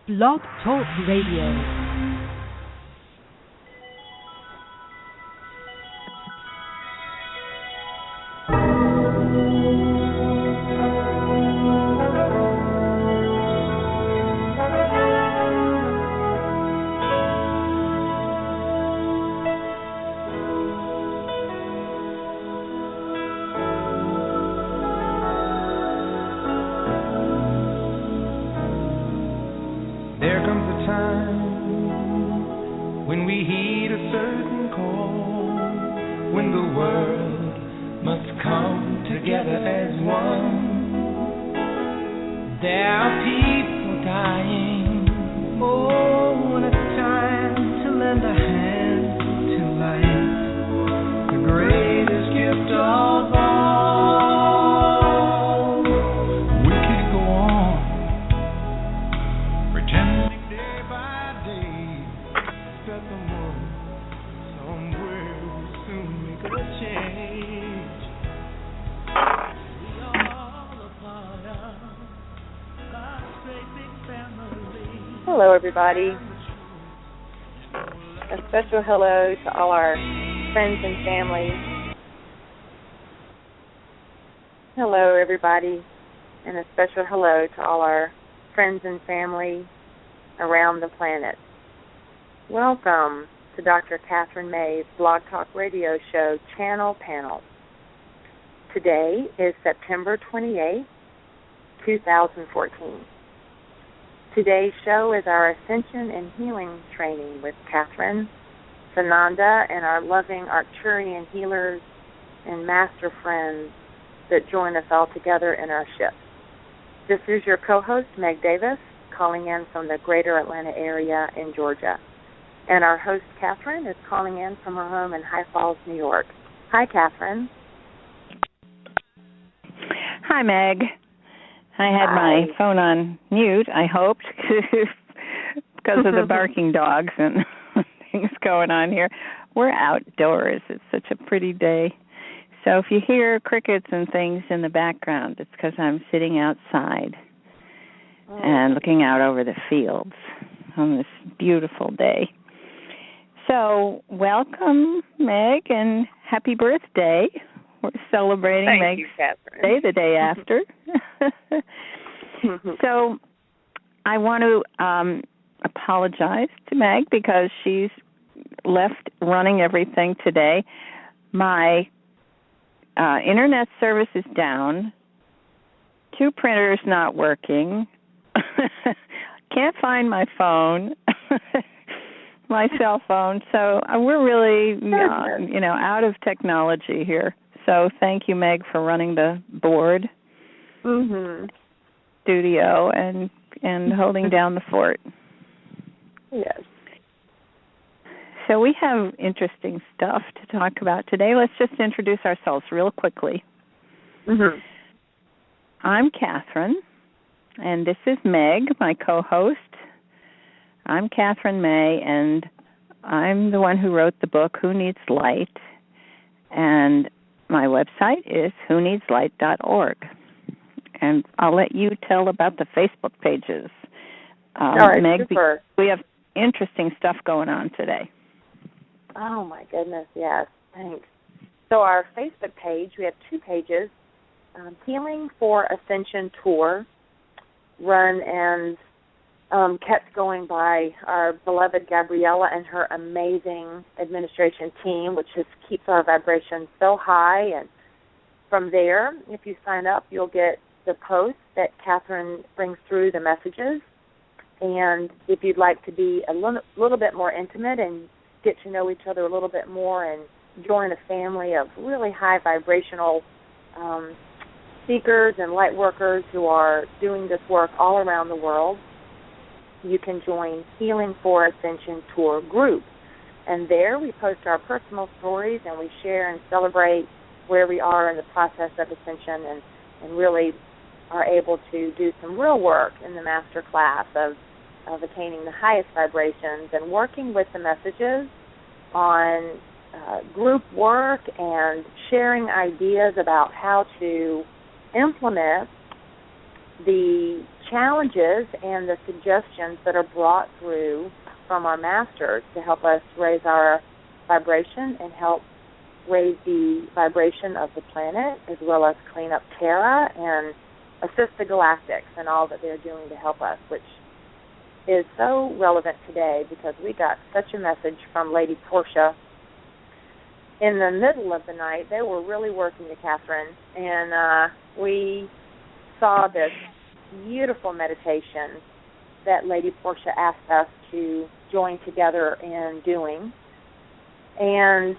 Blog Talk Radio. Hello, everybody. A special hello to all our friends and family. Hello, everybody, and a special hello to all our friends and family around the planet. Welcome to Dr. Kathryn May's Blog Talk Radio show, Channel Panel. Today is September 28, 2014. Today's show is our Ascension and Healing training with Kathryn, Sananda, and our loving Arcturian healers and master friends that join us all together in our ship. This is your co-host, Meg Davis, calling in from the greater Atlanta area in Georgia. And our host, Kathryn, is calling in from her home in High Falls, New York. Hi, Kathryn. Hi, Meg. I had my phone on mute, I hoped, because of the barking dogs and things going on here. We're outdoors. It's such a pretty day. So if you hear crickets and things in the background, it's because I'm sitting outside and looking out over the fields on this beautiful day. So welcome, Meg, and happy birthday. We're celebrating Meg's birthday the day after. So I want to apologize to Meg because she's left running everything today. My internet service is down. 2 printers not working. Can't find my phone, my cell phone. So we're really, out of technology here. So thank you, Meg, for running the board, studio, and holding down the fort. Yes. So we have interesting stuff to talk about today. Let's just introduce ourselves real quickly. I'm Kathryn, and this is Meg, my co-host. I'm Kathryn May, and I'm the one who wrote the book, Who Needs Light? And my website is whoneedslight.org. And I'll let you tell about the Facebook pages. All right, Meg, super. We have interesting stuff going on today. Oh, my goodness, yes, thanks. So our Facebook page, we have 2 pages. Healing for Ascension Tour, run and kept going by our beloved Gabriella and her amazing administration team, which just keeps our vibration so high. And from there, if you sign up, you'll get the posts that Kathryn brings through, the messages. And if you'd like to be a little bit more intimate and get to know each other a little bit more and join a family of really high vibrational seekers and light workers who are doing this work all around the world, you can join Healing for Ascension Tour group. And there we post our personal stories and we share and celebrate where we are in the process of ascension and really are able to do some real work in the master class of attaining the highest vibrations and working with the messages on group work and sharing ideas about how to implement the challenges and the suggestions that are brought through from our masters to help us raise our vibration and help raise the vibration of the planet, as well as clean up Terra and assist the galactics and all that they're doing to help us, which is so relevant today because we got such a message from Lady Portia in the middle of the night. They were really working to Kathryn, and we saw this beautiful meditation that Lady Portia asked us to join together in doing. And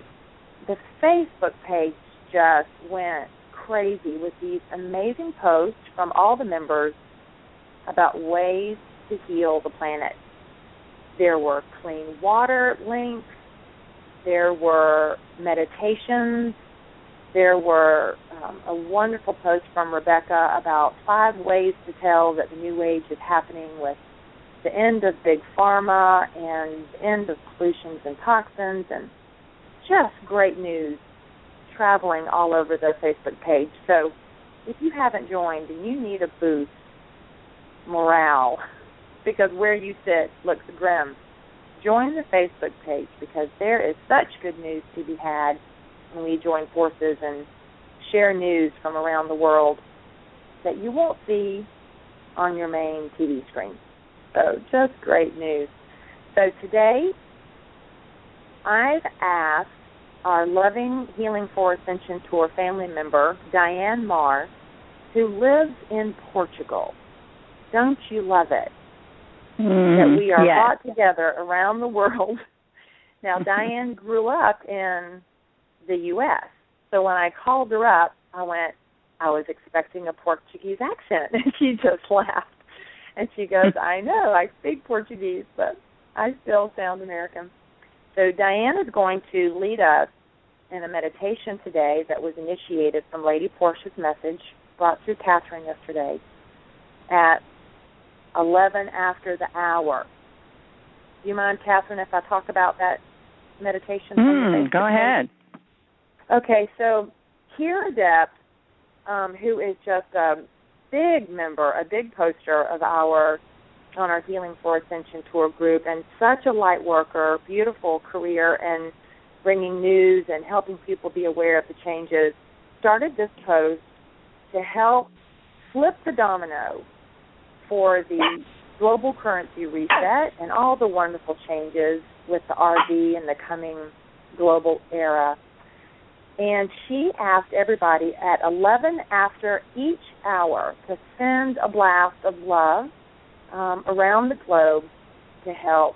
the Facebook page just went crazy with these amazing posts from all the members about ways to heal the planet. There were clean water links, there were meditations, there were a wonderful post from Rebecca about 5 ways to tell that the new age is happening, with the end of big pharma and the end of pollutions and toxins, and just great news traveling all over the Facebook page. So if you haven't joined and you need a boost morale because where you sit looks grim, join the Facebook page because there is such good news to be had when we join forces and share news from around the world that you won't see on your main TV screen. So just great news. So today I've asked our Loving Healing for Ascension Tour family member, Diane Marr, who lives in Portugal. Don't you love it? That we are brought together around the world. Now, Diane grew up in the U.S., so when I called her up, I was expecting a Portuguese accent, and she just laughed. And she goes, I know, I speak Portuguese, but I still sound American. So Diane is going to lead us in a meditation today that was initiated from Lady Portia's message brought through Kathryn yesterday at 11 after the hour. Do you mind, Kathryn, if I talk about that meditation? Go ahead. Okay, so Kira Depp, who is just a big member, a big poster of on our Healing for Ascension Tour group, and such a light worker, beautiful career and bringing news and helping people be aware of the changes, started this post to help flip the domino for the global currency reset and all the wonderful changes with the RV and the coming global era. And she asked everybody at 11 after each hour to send a blast of love around the globe to help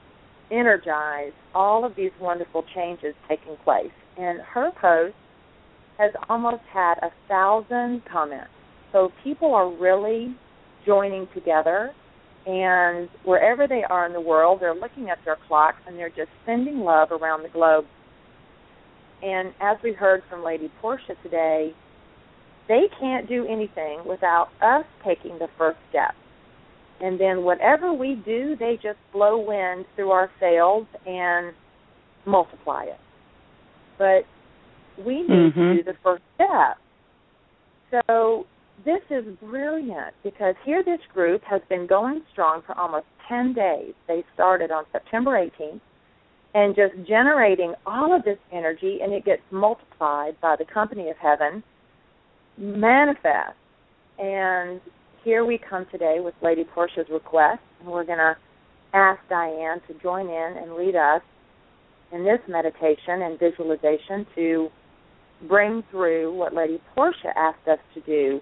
energize all of these wonderful changes taking place. And her post has almost had 1,000 comments. So people are really joining together, and wherever they are in the world, they're looking at their clocks and they're just sending love around the globe. And as we heard from Lady Portia today, they can't do anything without us taking the first step. And then whatever we do, they just blow wind through our sails and multiply it. But we need to do the first step. So this is brilliant because here this group has been going strong for almost 10 days. They started on September 18th and just generating all of this energy, and it gets multiplied by the company of heaven, manifest. And here we come today with Lady Portia's request, and we're going to ask Diane to join in and lead us in this meditation and visualization to bring through what Lady Portia asked us to do,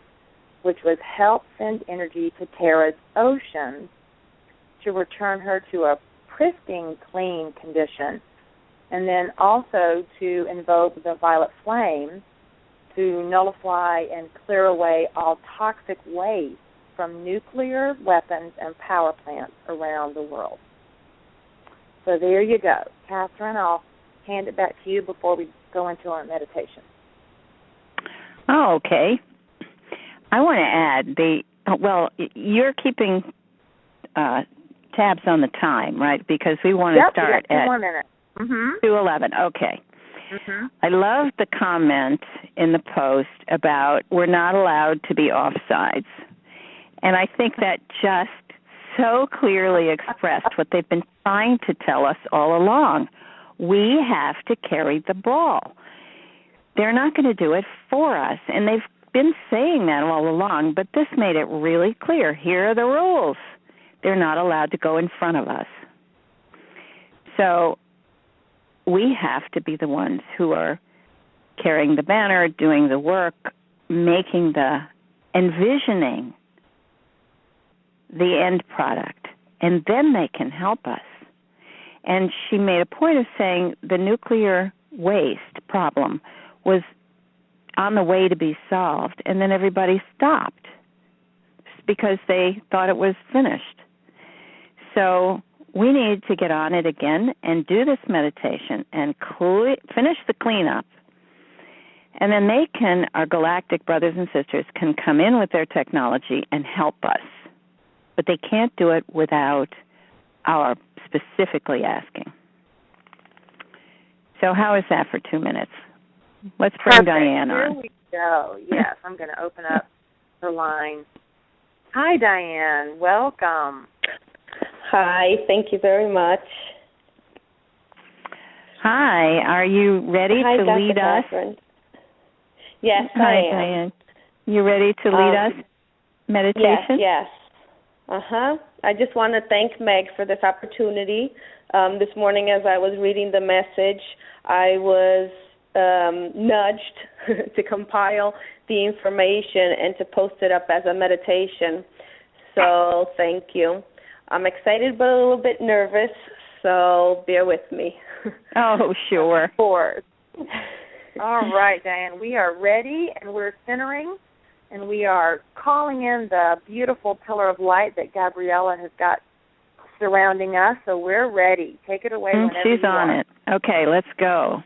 which was help send energy to Terra's ocean to return her to a pristine, clean condition, and then also to invoke the violet flame to nullify and clear away all toxic waste from nuclear weapons and power plants around the world. So there you go. Kathryn, I'll hand it back to you before we go into our meditation. Oh, okay. I want to add, you're keeping tabs on the time, right? Because we want to start at 2 more minutes. 2:11. Okay. I love the comment in the post about we're not allowed to be offsides. And I think that just so clearly expressed what they've been trying to tell us all along. We have to carry the ball. They're not going to do it for us, and they've been saying that all along, but this made it really clear. Here are the rules. They're not allowed to go in front of us. So we have to be the ones who are carrying the banner, doing the work, envisioning the end product, and then they can help us. And she made a point of saying the nuclear waste problem was on the way to be solved, and then everybody stopped because they thought it was finished. So we need to get on it again and do this meditation and finish the cleanup. And then our galactic brothers and sisters can come in with their technology and help us. But they can't do it without our specifically asking. So how is that for 2 minutes? Let's bring Perfect. Diane on. Here we go. Yes, I'm going to open up her line. Hi, Diane. Welcome. Hi. Thank you very much. Hi. Are you ready to Dr. lead Kathryn. us? Yes, Hi, I am. Diane. You ready to lead us? Meditation? Yes. I just want to thank Meg for this opportunity. This morning as I was reading the message, I was nudged to compile the information and to post it up as a meditation. So thank you. I'm excited but a little bit nervous, so bear with me. Oh, sure. Of course. All right, Diane, we are ready, and we're centering, and we are calling in the beautiful pillar of light that Gabriella has got surrounding us, so we're ready. Take it away whenever She's you on are. it. Okay, let's go.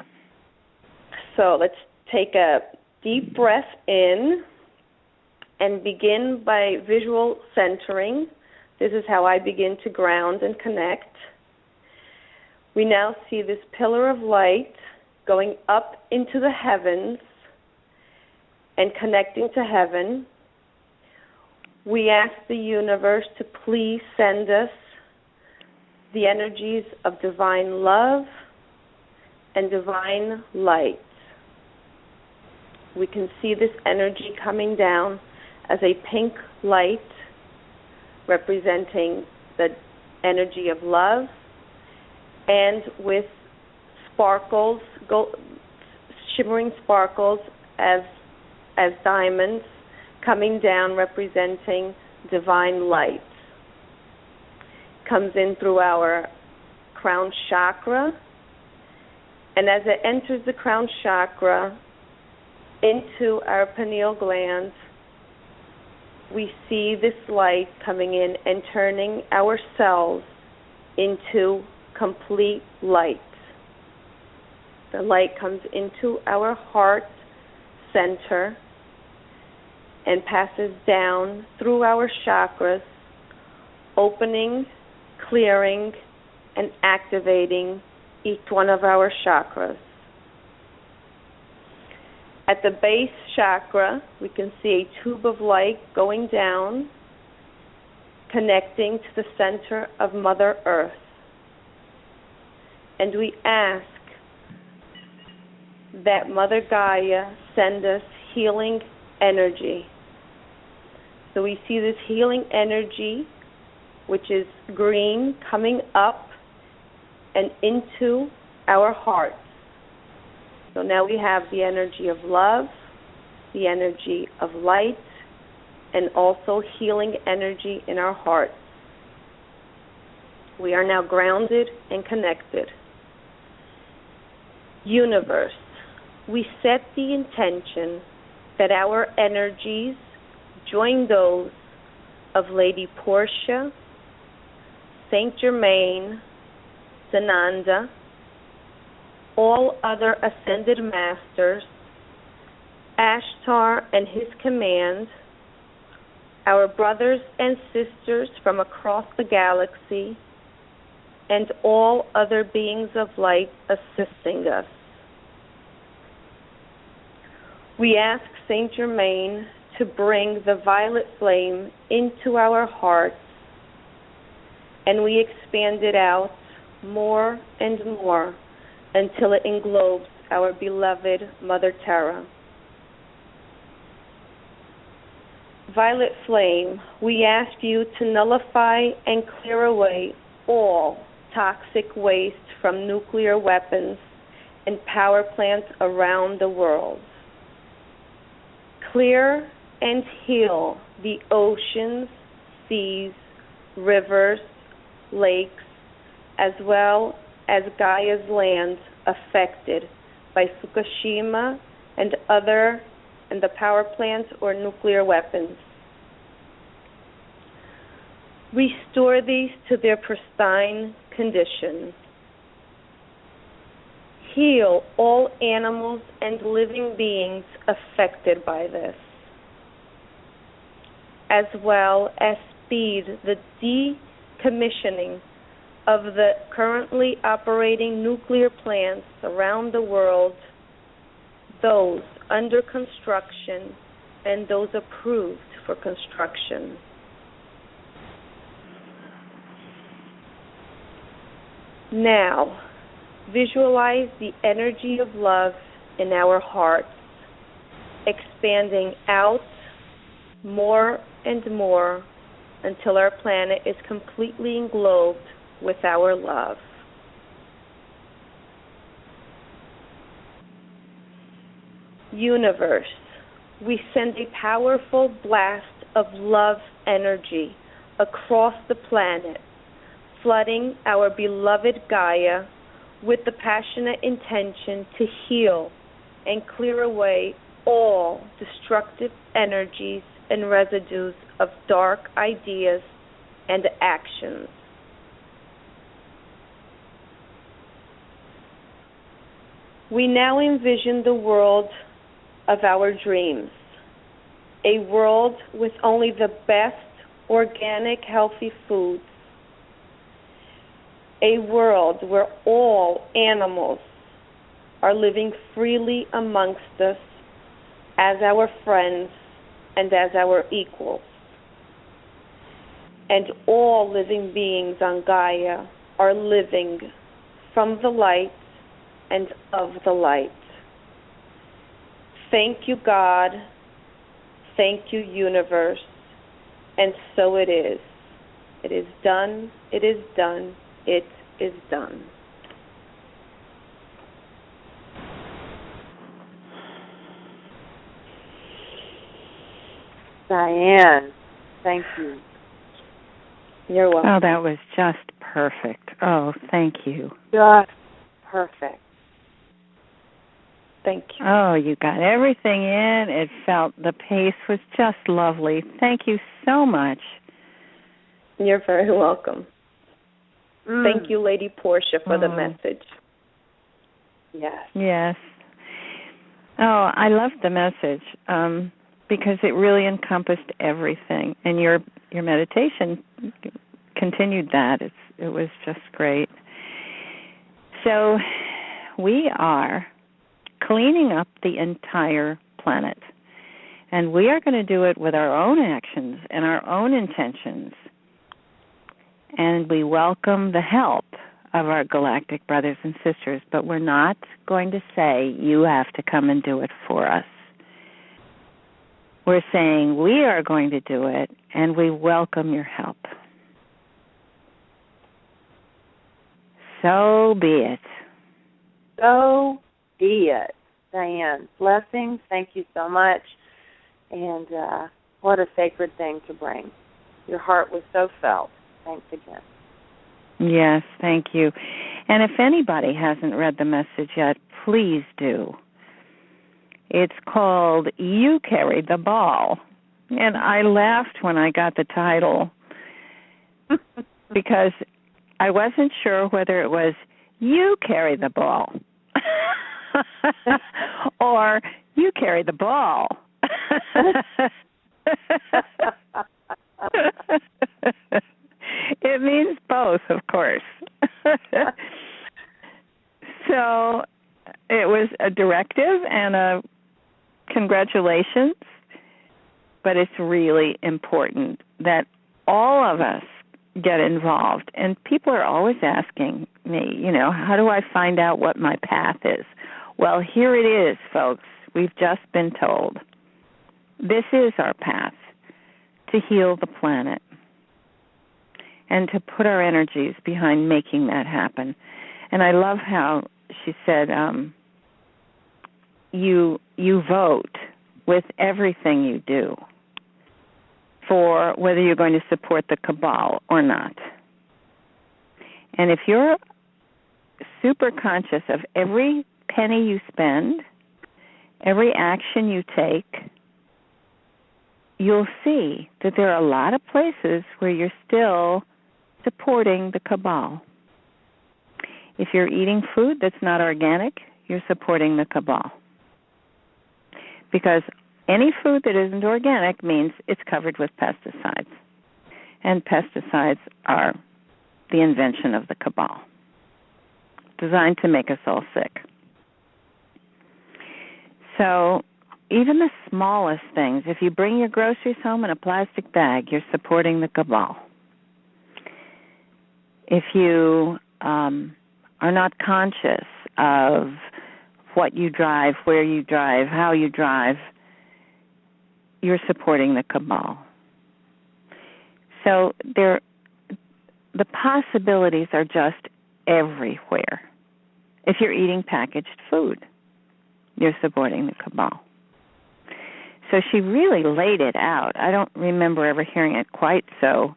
So let's take a deep breath in and begin by visual centering. This is how I begin to ground and connect. We now see this pillar of light going up into the heavens and connecting to heaven. We ask the universe to please send us the energies of divine love and divine light. We can see this energy coming down as a pink light representing the energy of love, and with sparkles, shimmering sparkles as diamonds coming down representing divine light. Comes in through our crown chakra, and as it enters the crown chakra into our pineal gland, we see this light coming in and turning our cells into complete light. The light comes into our heart center and passes down through our chakras, opening, clearing, and activating each one of our chakras. At the base chakra, we can see a tube of light going down, connecting to the center of Mother Earth. And we ask that Mother Gaia send us healing energy. So we see this healing energy, which is green, coming up and into our hearts. So now we have the energy of love, the energy of light, and also healing energy in our hearts. We are now grounded and connected. Universe, we set the intention that our energies join those of Lady Portia, Saint Germain, Sananda, all other ascended masters, Ashtar and his command, our brothers and sisters from across the galaxy, and all other beings of light assisting us. We ask Saint Germain to bring the violet flame into our hearts, and we expand it out more and more until it englobes our beloved Mother Terra. Violet flame, we ask you to nullify and clear away all toxic waste from nuclear weapons and power plants around the world. Clear and heal the oceans, seas, rivers, lakes, as well as Gaia's lands affected by Fukushima and the power plants or nuclear weapons. Restore these to their pristine condition. Heal all animals and living beings affected by this, as well as speed the decommissioning of the currently operating nuclear plants around the world, those under construction and those approved for construction. Now, visualize the energy of love in our hearts, expanding out more and more until our planet is completely englobed with our love. Universe, we send a powerful blast of love energy across the planet, flooding our beloved Gaia with the passionate intention to heal and clear away all destructive energies and residues of dark ideas and actions. We now envision the world of our dreams, a world with only the best organic, healthy foods, a world where all animals are living freely amongst us as our friends and as our equals, and all living beings on Gaia are living from the light and of the light. Thank you, God. Thank you, universe. And so it is. It is done. It is done. It is done. Diane, thank you. You're welcome. Oh, that was just perfect. Oh, thank you. Just perfect. Thank you. Oh, you got everything in. It felt, the pace was just lovely. Thank you so much. You're very welcome. Thank you, Lady Portia, for the message. Yes. Yes. Oh, I loved the message because it really encompassed everything, and your meditation continued that. It was just great. So we are cleaning up the entire planet, and we are going to do it with our own actions and our own intentions. And we welcome the help of our galactic brothers and sisters, but we're not going to say, you have to come and do it for us. We're saying we are going to do it, and we welcome your help. So be it. So be it. Diane, blessings. Thank you so much. And what a sacred thing to bring. Your heart was so felt. Thanks again. Yes, thank you. And if anybody hasn't read the message yet, please do. It's called You Carry the Ball. And I laughed when I got the title because I wasn't sure whether it was You Carry the Ball or You Carry the Ball. It means both, of course. So it was a directive and a congratulations. but it's really important that all of us get involved. And people are always asking me, how do I find out what my path is? Well, here it is, folks. We've just been told. This is our path to heal the planet and to put our energies behind making that happen. And I love how she said, you vote with everything you do for whether you're going to support the cabal or not. And if you're super conscious of every penny you spend, every action you take, you'll see that there are a lot of places where you're still supporting the cabal. If you're eating food that's not organic, you're supporting the cabal. Because any food that isn't organic means it's covered with pesticides. And pesticides are the invention of the cabal, designed to make us all sick. So even the smallest things, if you bring your groceries home in a plastic bag, you're supporting the cabal. If you are not conscious of what you drive, where you drive, how you drive, you're supporting the cabal. So the possibilities are just everywhere. If you're eating packaged food, you're supporting the cabal. So she really laid it out. I don't remember ever hearing it quite so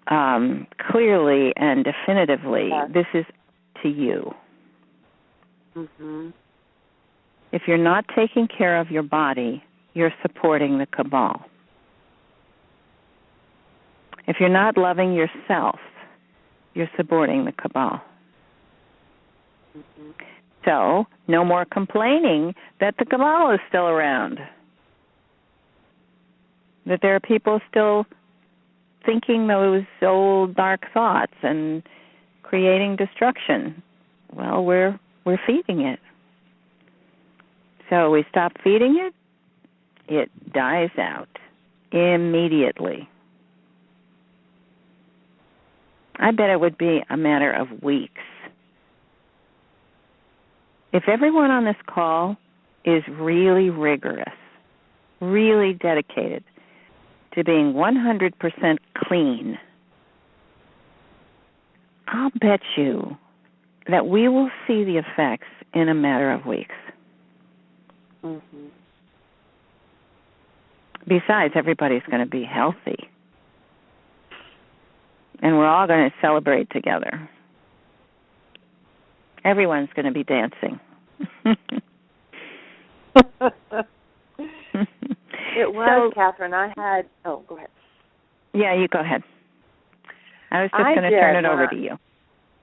clearly and definitively. Yes. This is to you. Mm-hmm. If you're not taking care of your body, you're supporting the cabal. If you're not loving yourself, you're supporting the cabal. Mm-hmm. So, no more complaining that the cabal is still around. That there are people still thinking those old dark thoughts and creating destruction. Well, we're feeding it. So we stop feeding it, it dies out immediately. I bet it would be a matter of weeks. If everyone on this call is really rigorous, really dedicated to being 100% clean, I'll bet you that we will see the effects in a matter of weeks. Mm-hmm. Besides, everybody's going to be healthy. And we're all going to celebrate together. Everyone's going to be dancing. It was, Kathryn. Go ahead. Yeah, you go ahead. I was just going to turn it over to you.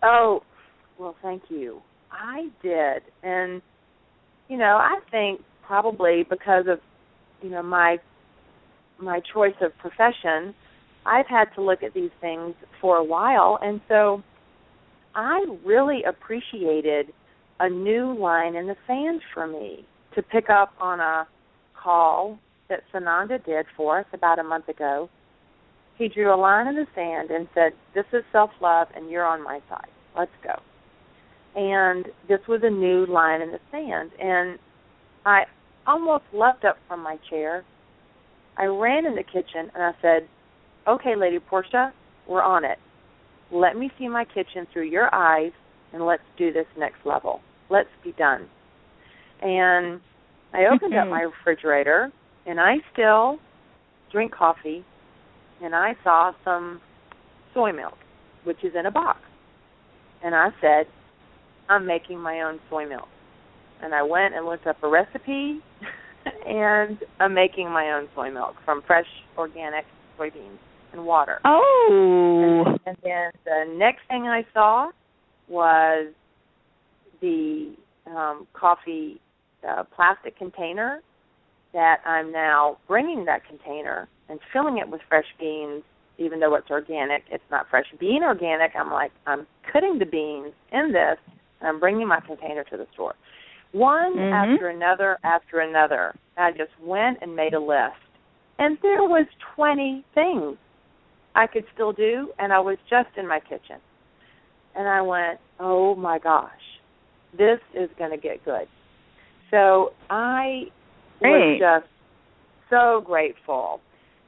Oh, well, thank you. I did. And, I think probably because of, my choice of profession, I've had to look at these things for a while. And so I really appreciated a new line in the sand for me to pick up on a call that Sananda did for us about a month ago. He drew a line in the sand and said, this is self-love and you're on my side. Let's go. And this was a new line in the sand. And I almost leapt up from my chair. I ran in the kitchen and I said, okay, Lady Portia, we're on it. Let me see my kitchen through your eyes and let's do this next level. Let's be done. And I opened up my refrigerator and I still drink coffee, and I saw some soy milk, which is in a box. And I said, I'm making my own soy milk. And I went and looked up a recipe, and I'm making my own soy milk from fresh organic soybeans and water. Oh! And then the next thing I saw was the coffee plastic container that I'm now bringing that container and filling it with fresh beans, even though it's organic. It's not fresh bean organic. I'm cutting the beans in this, and I'm bringing my container to the store. One after another after another. I just went and made a list And there was 20 things I could still do, and I was just in my kitchen. And I went, oh, my gosh, this is going to get good. So I was just so grateful.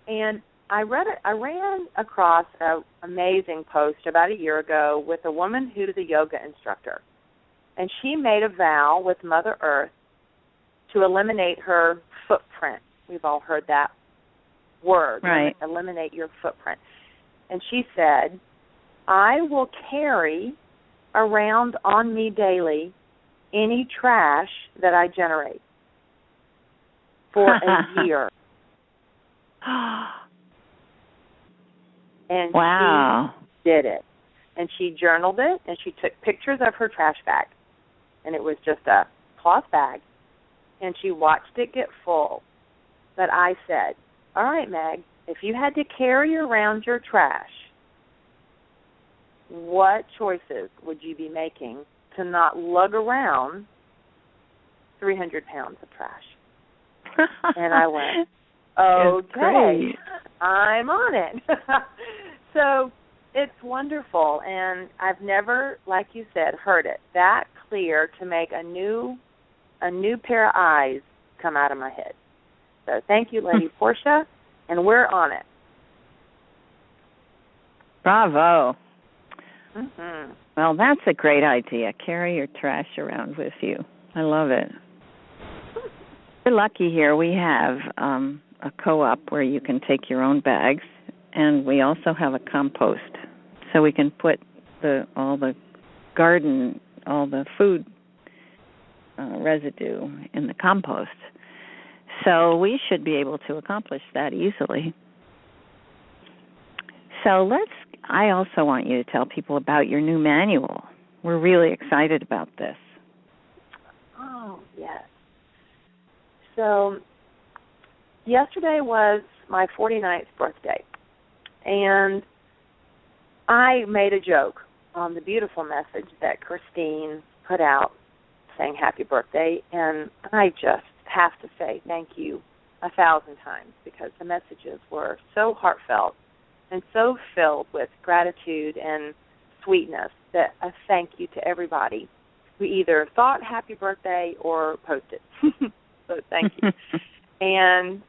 And I ran across an amazing post about a year ago with a woman who's a yoga instructor. And she made a vow with Mother Earth to eliminate her footprint. We've all heard that word, right? Eliminate your footprint. And she said, I will carry around on me daily any trash that I generate for a year. And wow. She did it. And she journaled it, and she took pictures of her trash bag. And it was just a cloth bag. And she watched it get full. But I said, all right, Meg, if you had to carry around your trash, what choices would you be making to not lug around 300 pounds of trash? And I went, okay, I'm on it. So it's wonderful, and I've never, like you said, heard it that clear to make a new pair of eyes come out of my head. So thank you, Lady Portia, and we're on it. Bravo. Mm-hmm. Well, that's a great idea. Carry your trash around with you. I love it. We're lucky here. We have a co-op where you can take your own bags, and we also have a compost, so we can put all the garden, all the food residue in the compost. So we should be able to accomplish that easily. So I also want you to tell people about your new manual. We're really excited about this. Oh, yes. So yesterday was my 49th birthday, and I made a joke on the beautiful message that Christine put out saying happy birthday, and I just have to say thank you 1,000 times because the messages were so heartfelt and so filled with gratitude and sweetness that a thank you to everybody who either thought happy birthday or posted. So thank you. And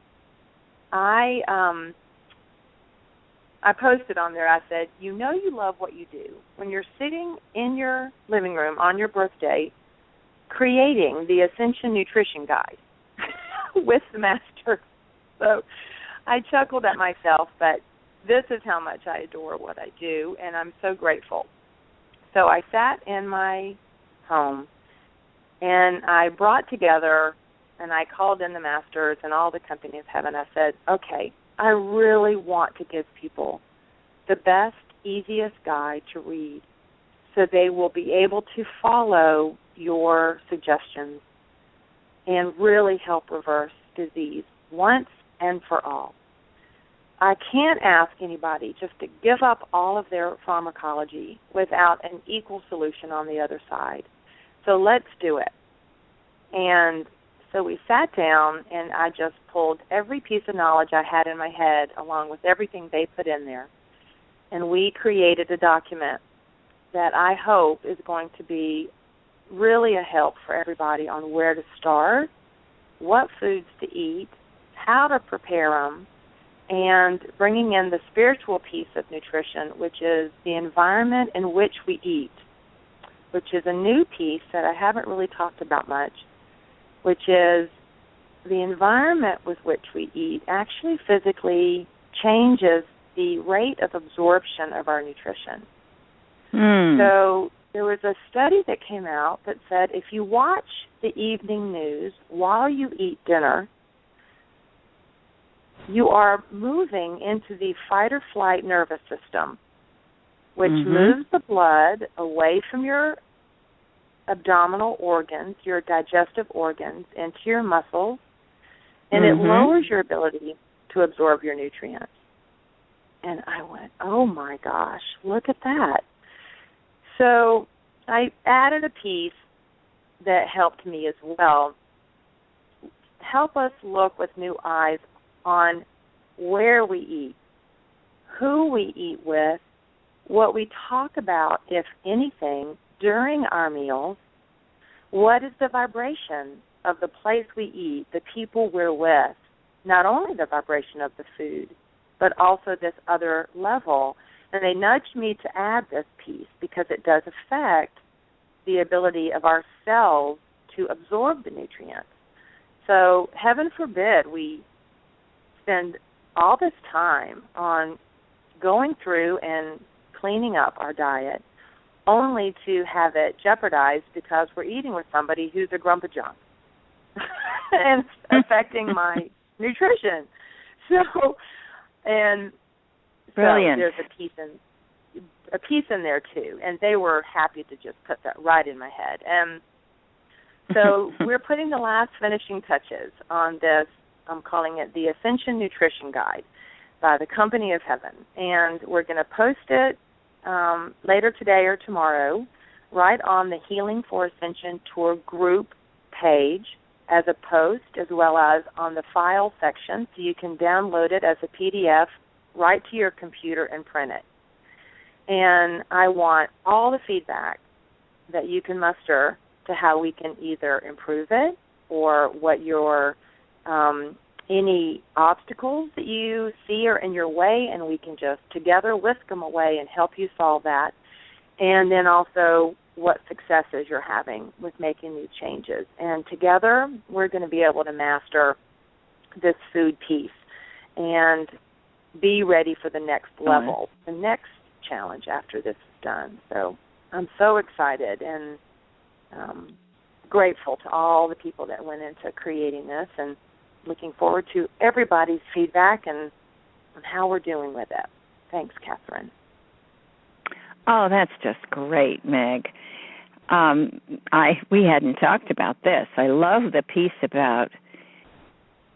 I posted on there, I said, you know you love what you do when you're sitting in your living room on your birthday creating the Ascension Nutrition Guide with the master. So I chuckled at myself, but this is how much I adore what I do, and I'm so grateful. So I sat in my home, and I brought together, and I called in the masters and all the companies of heaven. I said, okay, I really want to give people the best, easiest guide to read so they will be able to follow your suggestions and really help reverse disease once and for all. I can't ask anybody just to give up all of their pharmacology without an equal solution on the other side. So let's do it. And so we sat down, and I just pulled every piece of knowledge I had in my head along with everything they put in there. And we created a document that I hope is going to be really a help for everybody on where to start, what foods to eat, how to prepare them, and bringing in the spiritual piece of nutrition, which is the environment in which we eat, which is a new piece that I haven't really talked about much, which is the environment with which we eat actually physically changes the rate of absorption of our nutrition. So there was a study that came out that said if you watch the evening news while you eat dinner, you are moving into the fight-or-flight nervous system, which moves the blood away from your abdominal organs, your digestive organs, into your muscles, and it lowers your ability to absorb your nutrients. And I went, oh, my gosh, look at that. So I added a piece that helped me as well. Help us look with new eyes on where we eat, who we eat with, what we talk about, if anything, during our meals, what is the vibration of the place we eat, the people we're with, not only the vibration of the food, but also this other level. And they nudged me to add this piece because it does affect the ability of our cells to absorb the nutrients. So heaven forbid we spend all this time on going through and cleaning up our diet only to have it jeopardized because we're eating with somebody who's a grumpajunk and affecting my nutrition. So, and brilliant. So there's a piece in there too, and they were happy to just put that right in my head. And so we're putting the last finishing touches on this. I'm calling it the Ascension Nutrition Guide by the Company of Heaven, and we're going to post it later today or tomorrow right on the Healing for Ascension Tour group page as a post, as well as on the file section, so you can download it as a PDF right to your computer and print it. And I want all the feedback that you can muster to how we can either improve it or what your any obstacles that you see are in your way, and we can just together whisk them away and help you solve that. And then also what successes you're having with making these changes. And together we're going to be able to master this food piece and be ready for the next level, the next challenge after this is done. So I'm so excited and grateful to all the people that went into creating this, and looking forward to everybody's feedback and how we're doing with it. Thanks, Kathryn. Oh, that's just great, Meg. We hadn't talked about this. I love the piece about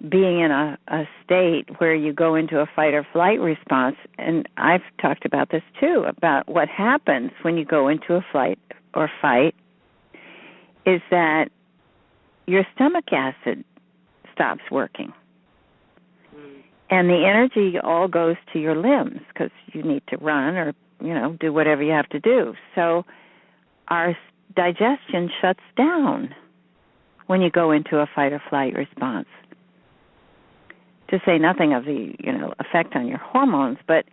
being in a state where you go into a fight or flight response, and I've talked about this too, about what happens when you go into a flight or fight is that your stomach acid stops working. And the energy all goes to your limbs because you need to run or, do whatever you have to do. So our digestion shuts down when you go into a fight or flight response. To say nothing of the, effect on your hormones, but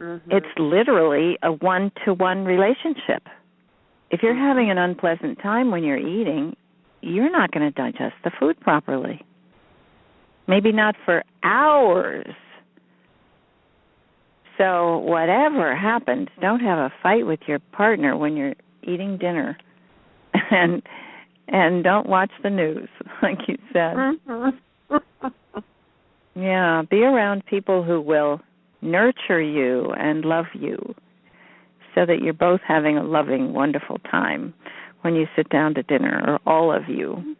it's literally a one-to-one relationship. If you're having an unpleasant time when you're eating, you're not going to digest the food properly. Maybe not for hours. So whatever happens, don't have a fight with your partner when you're eating dinner. And don't watch the news, like you said. Yeah, be around people who will nurture you and love you so that you're both having a loving, wonderful time when you sit down to dinner, or all of you.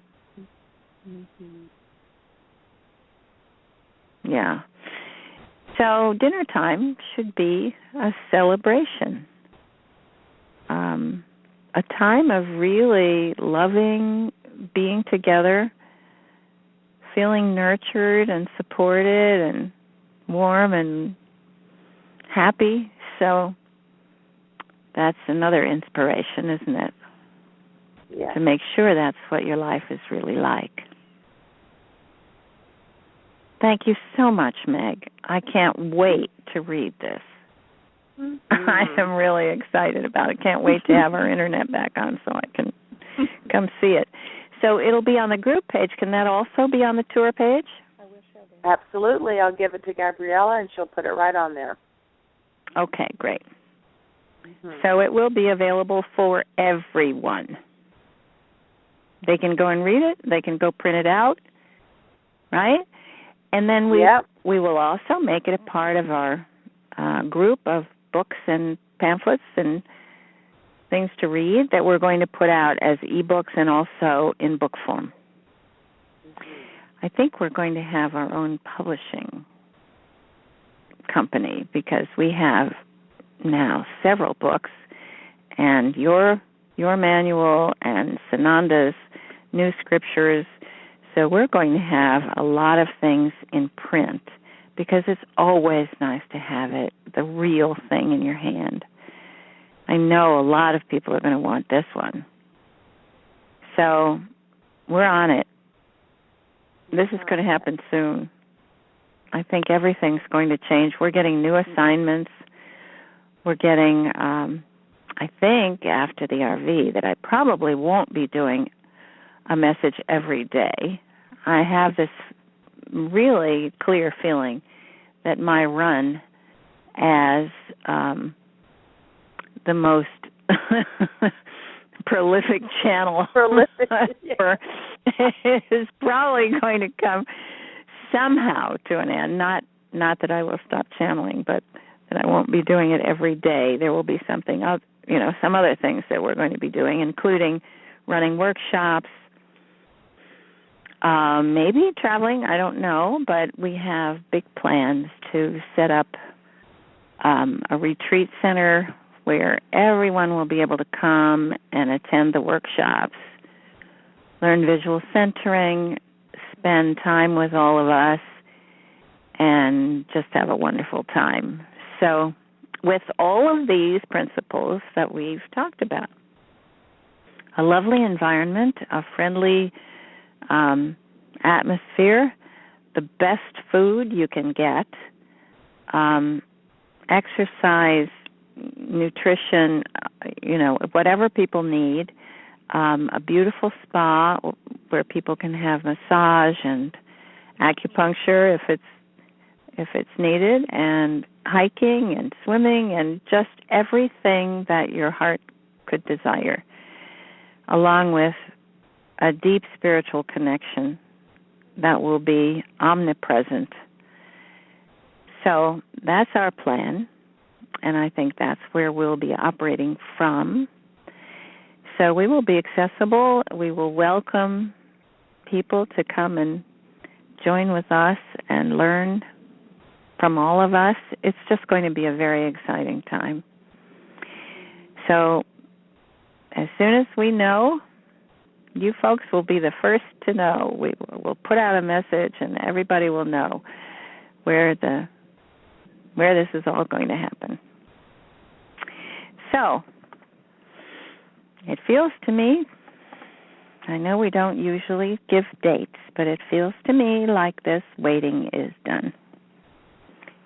Yeah. So dinner time should be a celebration, a time of really loving, being together, feeling nurtured and supported and warm and happy. So that's another inspiration, isn't it? Yeah. To make sure that's what your life is really like. Thank you so much, Meg. I can't wait to read this. I am really excited about it. Can't wait to have our internet back on so I can come see it. So it'll be on the group page. Can that also be on the tour page? Absolutely. I'll give it to Gabriella, and she'll put it right on there. Okay, great. So it will be available for everyone. They can go and read it. They can go print it out, right? And then we will also make it a part of our group of books and pamphlets and things to read that we're going to put out as e-books and also in book form. I think we're going to have our own publishing company because we have now several books, and your manual and Sananda's new scriptures. So we're going to have a lot of things in print because it's always nice to have it, the real thing in your hand. I know a lot of people are going to want this one. So we're on it. This is going to happen soon. I think everything's going to change. We're getting new assignments. We're getting, I think, after the RV, that I probably won't be doing a message every day. I have this really clear feeling that my run as the most prolific channel is probably going to come somehow to an end. Not that I will stop channeling, but that I won't be doing it every day. There will be something else, some other things that we're going to be doing, including running workshops, maybe traveling, I don't know, but we have big plans to set up a retreat center where everyone will be able to come and attend the workshops, learn visual centering, spend time with all of us, and just have a wonderful time. So with all of these principles that we've talked about, a lovely environment, a friendly atmosphere, the best food you can get, exercise, nutrition, whatever people need, a beautiful spa where people can have massage and acupuncture if it's needed, and hiking and swimming and just everything that your heart could desire, along with a deep spiritual connection that will be omnipresent. So that's our plan, and I think that's where we'll be operating from. So we will be accessible. We will welcome people to come and join with us and learn from all of us. It's just going to be a very exciting time. So as soon as we know, you folks will be the first to know. We'll put out a message, and everybody will know where this is all going to happen. So it feels to me, I know we don't usually give dates, but it feels to me like this waiting is done,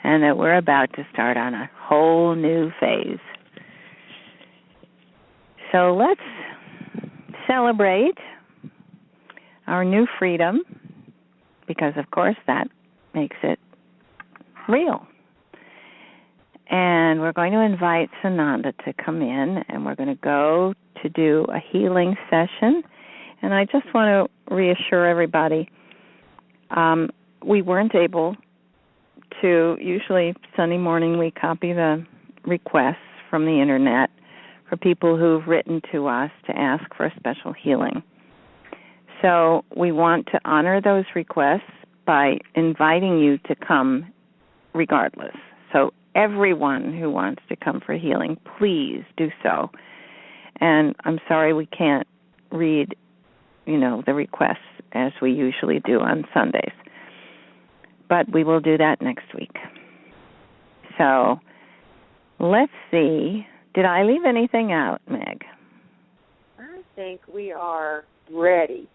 and that we're about to start on a whole new phase. So let's celebrate our new freedom, because, of course, that makes it real. And we're going to invite Sananda to come in, and we're going to go to do a healing session. And I just want to reassure everybody, we weren't able to, usually Sunday morning we copy the requests from the Internet for people who've written to us to ask for a special healing. So we want to honor those requests by inviting you to come regardless. So everyone who wants to come for healing, please do so. And I'm sorry we can't read, the requests as we usually do on Sundays. But we will do that next week. So let's see. Did I leave anything out, Meg? I think we are ready.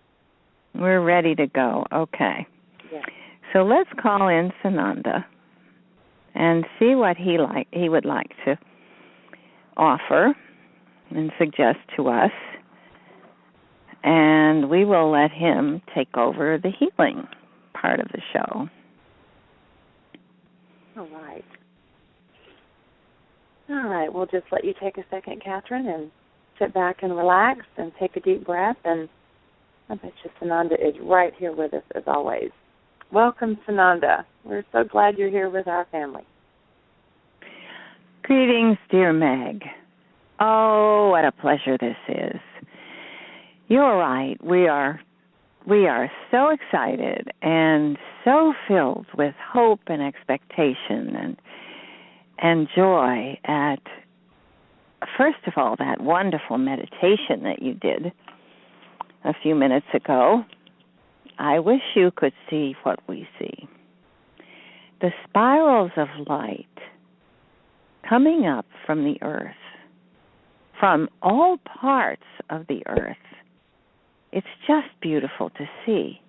We're ready to go. Okay. Yeah. So let's call in Sananda and see what he would like to offer and suggest to us. And we will let him take over the healing part of the show. All right. We'll just let you take a second, Kathryn, and sit back and relax and take a deep breath. And I bet you Sananda is right here with us as always. Welcome, Sananda. We're so glad you're here with our family. Greetings, dear Meg. Oh, what a pleasure this is. You're right. We are so excited and so filled with hope and expectation and joy at, first of all, that wonderful meditation that you did a few minutes ago. I wish you could see what we see. the spirals of light coming up from the earth, from all parts of the earth. It's just beautiful to see.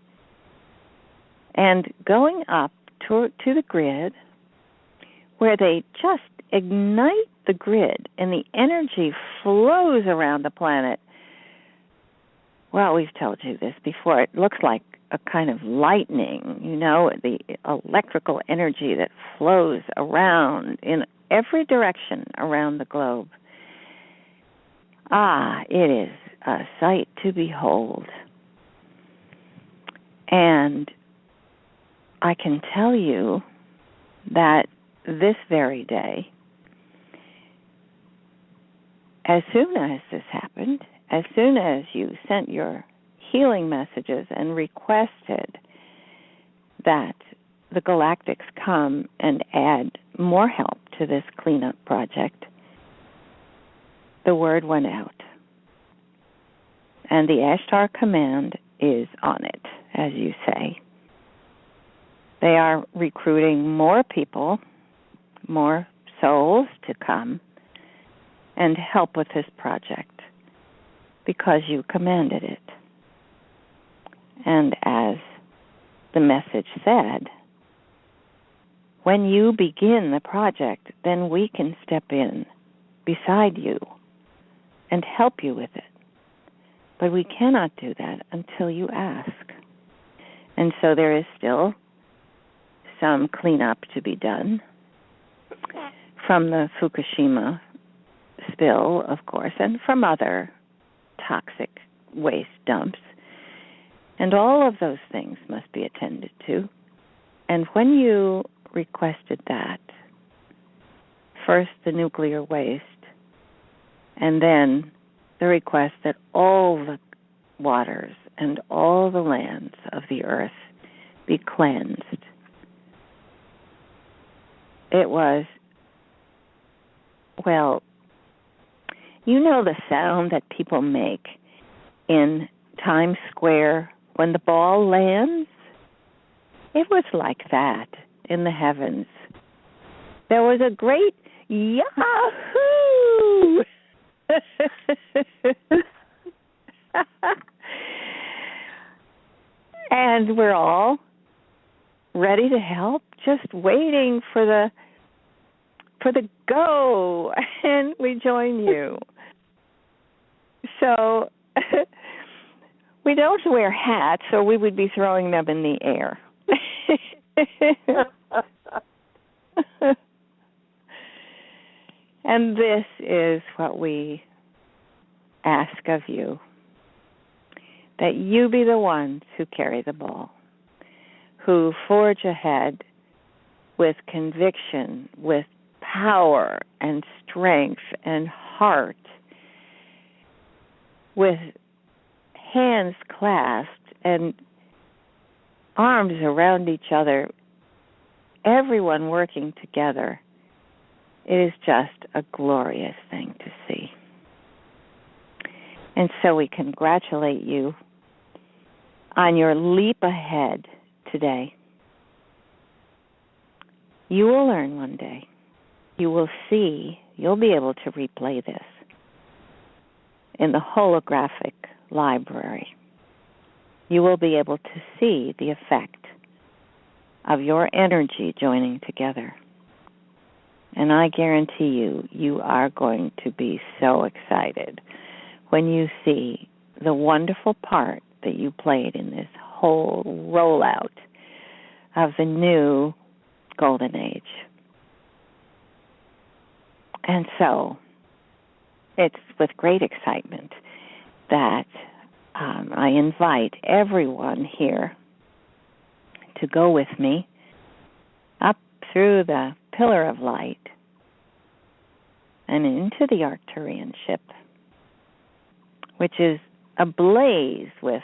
And going up to the grid, where they just ignite the grid and the energy flows around the planet. Well, we've told you this before. It looks like a kind of lightning, the electrical energy that flows around in every direction around the globe. It is a sight to behold. And I can tell you that this very day, as soon as this happened, as soon as you sent your healing messages and requested that the Galactics come and add more help to this cleanup project, the word went out. And the Ashtar command is on it, as you say. They are recruiting more people, more souls to come and help with this project because you commanded it. And as the message said, when you begin the project, then we can step in beside you and help you with it. But we cannot do that until you ask. And so there is still some cleanup to be done from the Fukushima spill, of course, and from other toxic waste dumps. And all of those things must be attended to. And when you requested that, first the nuclear waste, and then the request that all the waters and all the lands of the earth be cleansed, it was, well, the sound that people make in Times Square when the ball lands? It was like that in the heavens. There was a great Yahoo! And we're all ready to help, just waiting for the go, and we join you. So we don't wear hats, or we would be throwing them in the air. And this is what we ask of you, that you be the ones who carry the ball, who forge ahead with conviction, with power and strength and heart, with hands clasped and arms around each other, everyone working together. It is just a glorious thing to see. And so we congratulate you on your leap ahead today. You will learn one day. You will see, you'll be able to replay this in the holographic library. You will be able to see the effect of your energy joining together. And I guarantee you, you are going to be so excited when you see the wonderful part that you played in this whole rollout of the new Golden Age. And so it's with great excitement that I invite everyone here to go with me up through the pillar of light and into the Arcturian ship, which is ablaze with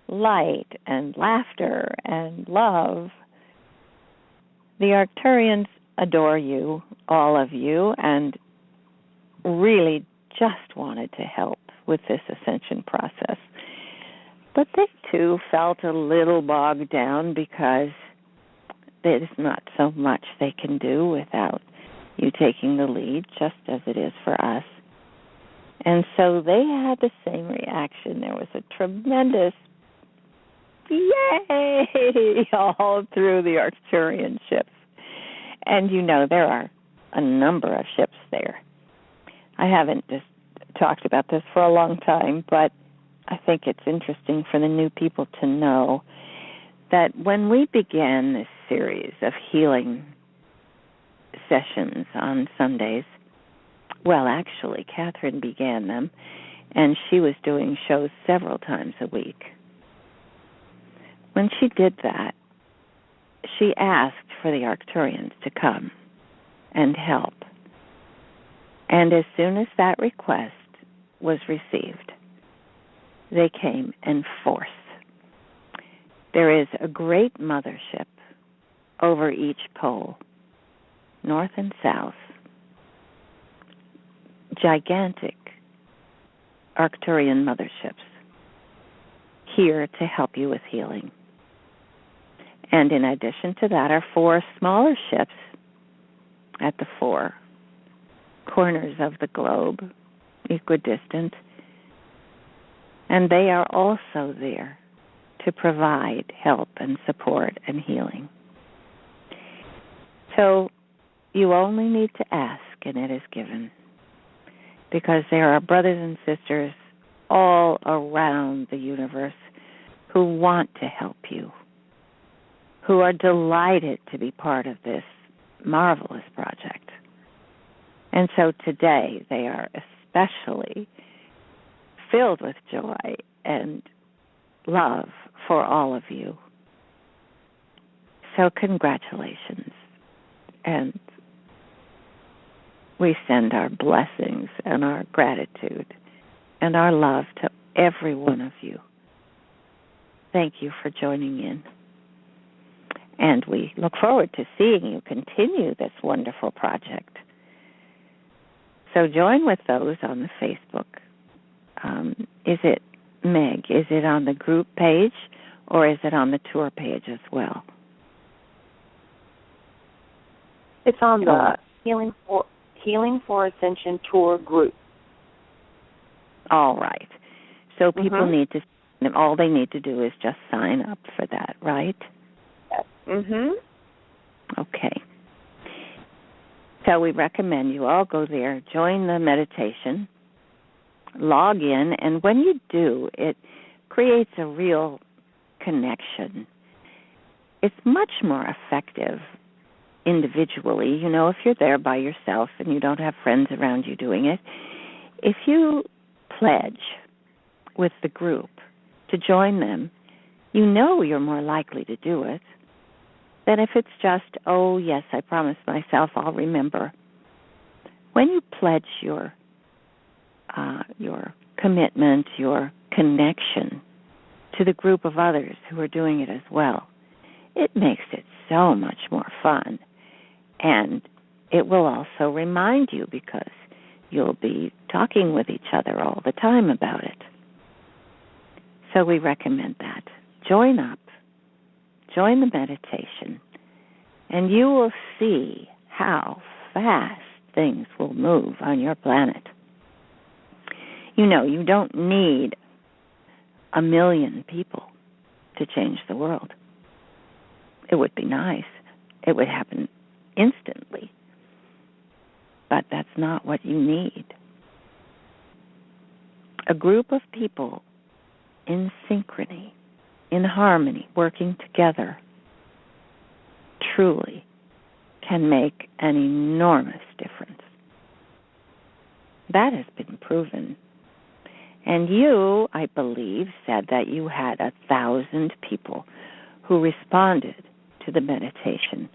light and laughter and love. The Arcturians adore you, all of you, and really just wanted to help with this ascension process. But they too felt a little bogged down because there's not so much they can do without you taking the lead, just as it is for us. And so they had the same reaction. There was a tremendous yay all through the Arcturian ships. And there are a number of ships there. I haven't just talked about this for a long time, but I think it's interesting for the new people to know that when we began this series of healing sessions on Sundays, well, actually, Kathryn began them, and she was doing shows several times a week. When she did that, she asked for the Arcturians to come and help. And as soon as that request was received, they came in force. There is a great mothership over each pole, north and south, gigantic Arcturian motherships here to help you with healing. And in addition to that are 4 smaller ships at the 4 corners of the globe, equidistant, and they are also there to provide help and support and healing. So you only need to ask, and it is given, because there are brothers and sisters all around the universe who want to help you, who are delighted to be part of this marvelous project. And so today they are especially filled with joy and love for all of you. So congratulations. And we send our blessings and our gratitude and our love to every one of you. Thank you for joining in. And we look forward to seeing you continue this wonderful project. So join with those on the Facebook. Is it, Meg, is it on the group page or is it on the tour page as well? It's on the Healing for Ascension tour group. All right. So people need to, all they need to do is just sign up for that, right? Yes. Okay. So we recommend you all go there, join the meditation, log in, and when you do, it creates a real connection. It's much more effective individually. If you're there by yourself and you don't have friends around you doing it, if you pledge with the group to join them, you're more likely to do it than if it's just, oh, yes, I promised myself I'll remember. When you pledge your commitment, your connection to the group of others who are doing it as well, it makes it so much more fun. And it will also remind you because you'll be talking with each other all the time about it. So we recommend that. Join up. Join the meditation, and you will see how fast things will move on your planet. You don't need 1 million people to change the world. It would be nice. It would happen instantly. But that's not what you need. A group of people in synchrony, in harmony, working together, truly can make an enormous difference. That has been proven. And you, I believe, said that you had 1,000 people who responded to the meditation.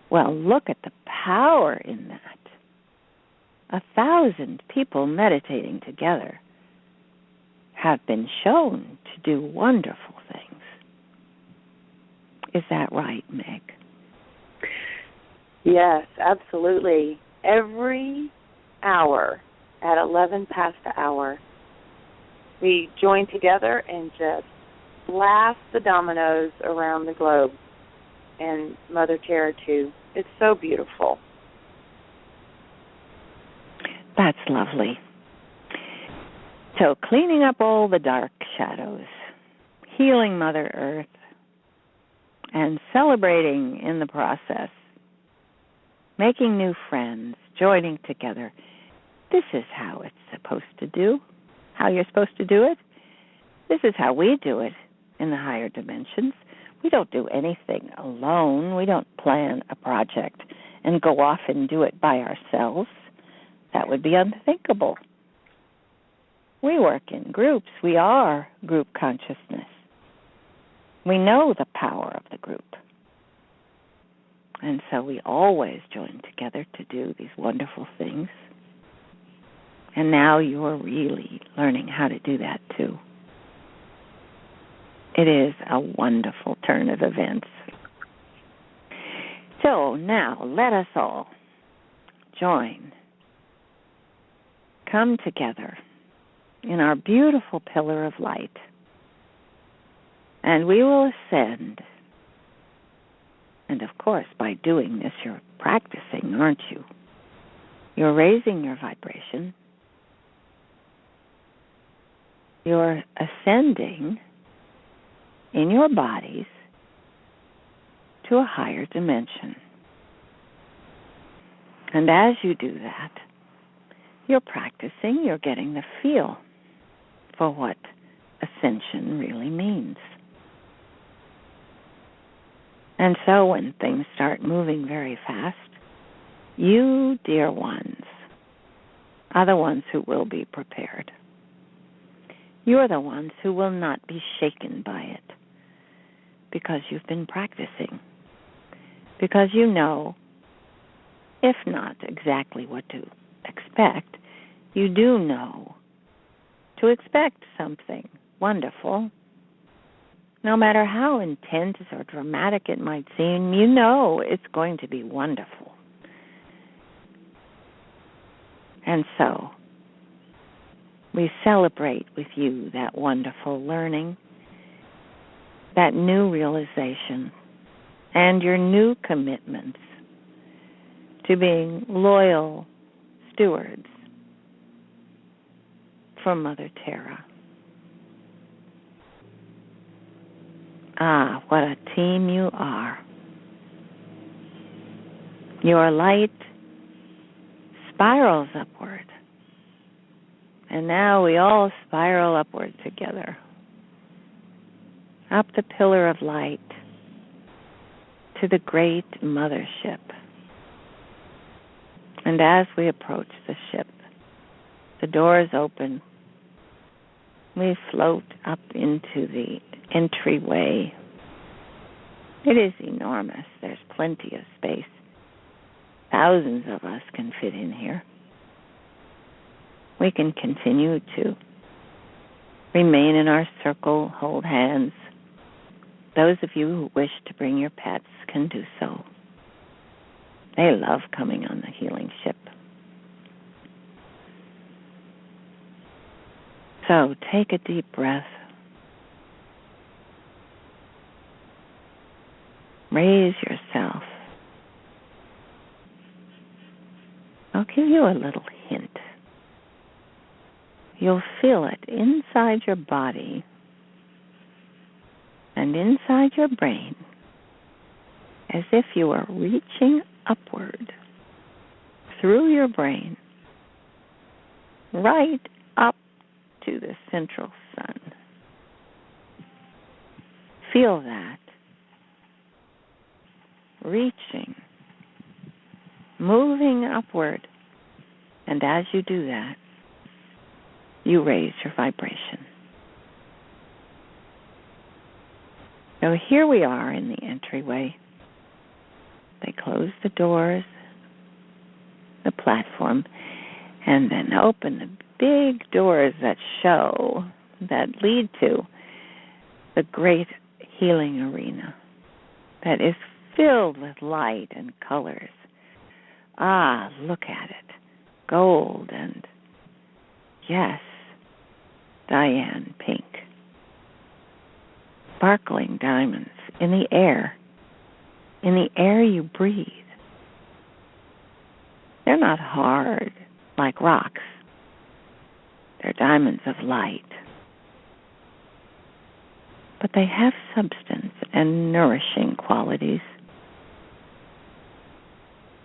Well, look at the power in that. 1,000 people meditating together have been shown to do wonderful things. Is that right, Meg? Yes, absolutely. Every hour at 11 past the hour, we join together and just blast the dominoes around the globe. and Mother Terra too. It's so beautiful. That's lovely. So cleaning up all the dark shadows, healing Mother Earth, and celebrating in the process, making new friends, joining together. This is how it's supposed to do, how you're supposed to do it. This is how we do it in the higher dimensions. We don't do anything alone. We don't plan a project and go off and do it by ourselves. That would be unthinkable. We work in groups. We are group consciousness. We know the power of the group. And so we always join together to do these wonderful things. And now you're really learning how to do that too. It is a wonderful turn of events. So now let us all join, come together in our beautiful pillar of light, and we will ascend. And of course, by doing this, you're practicing, aren't you? You're raising your vibration. You're ascending in your bodies to a higher dimension. And as you do that, you're practicing, you're getting the feel for what ascension really means. And so when things start moving very fast, you, dear ones, are the ones who will be prepared. You're the ones who will not be shaken by it because you've been practicing, because you know, if not exactly what to expect, you do know to expect something wonderful. No matter how intense or dramatic it might seem, you know it's going to be wonderful. And so, we celebrate with you that wonderful learning, that new realization, and your new commitments to being loyal stewards for Mother Terra. Ah, what a team you are. Your light spirals upward. And now we all spiral upward together. Up the pillar of light to the great mothership. And as we approach the ship, the doors open. We float up into the entryway. It is enormous. There's plenty of space. Thousands of us can fit in here. We can continue to remain in our circle, hold hands. Those of you who wish to bring your pets can do so. They love coming on the healing ship. So take a deep breath. Raise yourself. I'll give you a little hint. You'll feel it inside your body and inside your brain as if you are reaching upward through your brain right up to the central sun. Feel that. Reaching, moving upward. And as you do that, you raise your vibration. So here we are in the entryway. They close the doors, the platform, and then open the big doors that lead to the great healing arena that is filled with light and colors. Ah, look at it. Gold and, yes, Diane pink. Sparkling diamonds in the air. in the air you breathe. They're not hard like rocks. They're diamonds of light. But they have substance and nourishing qualities.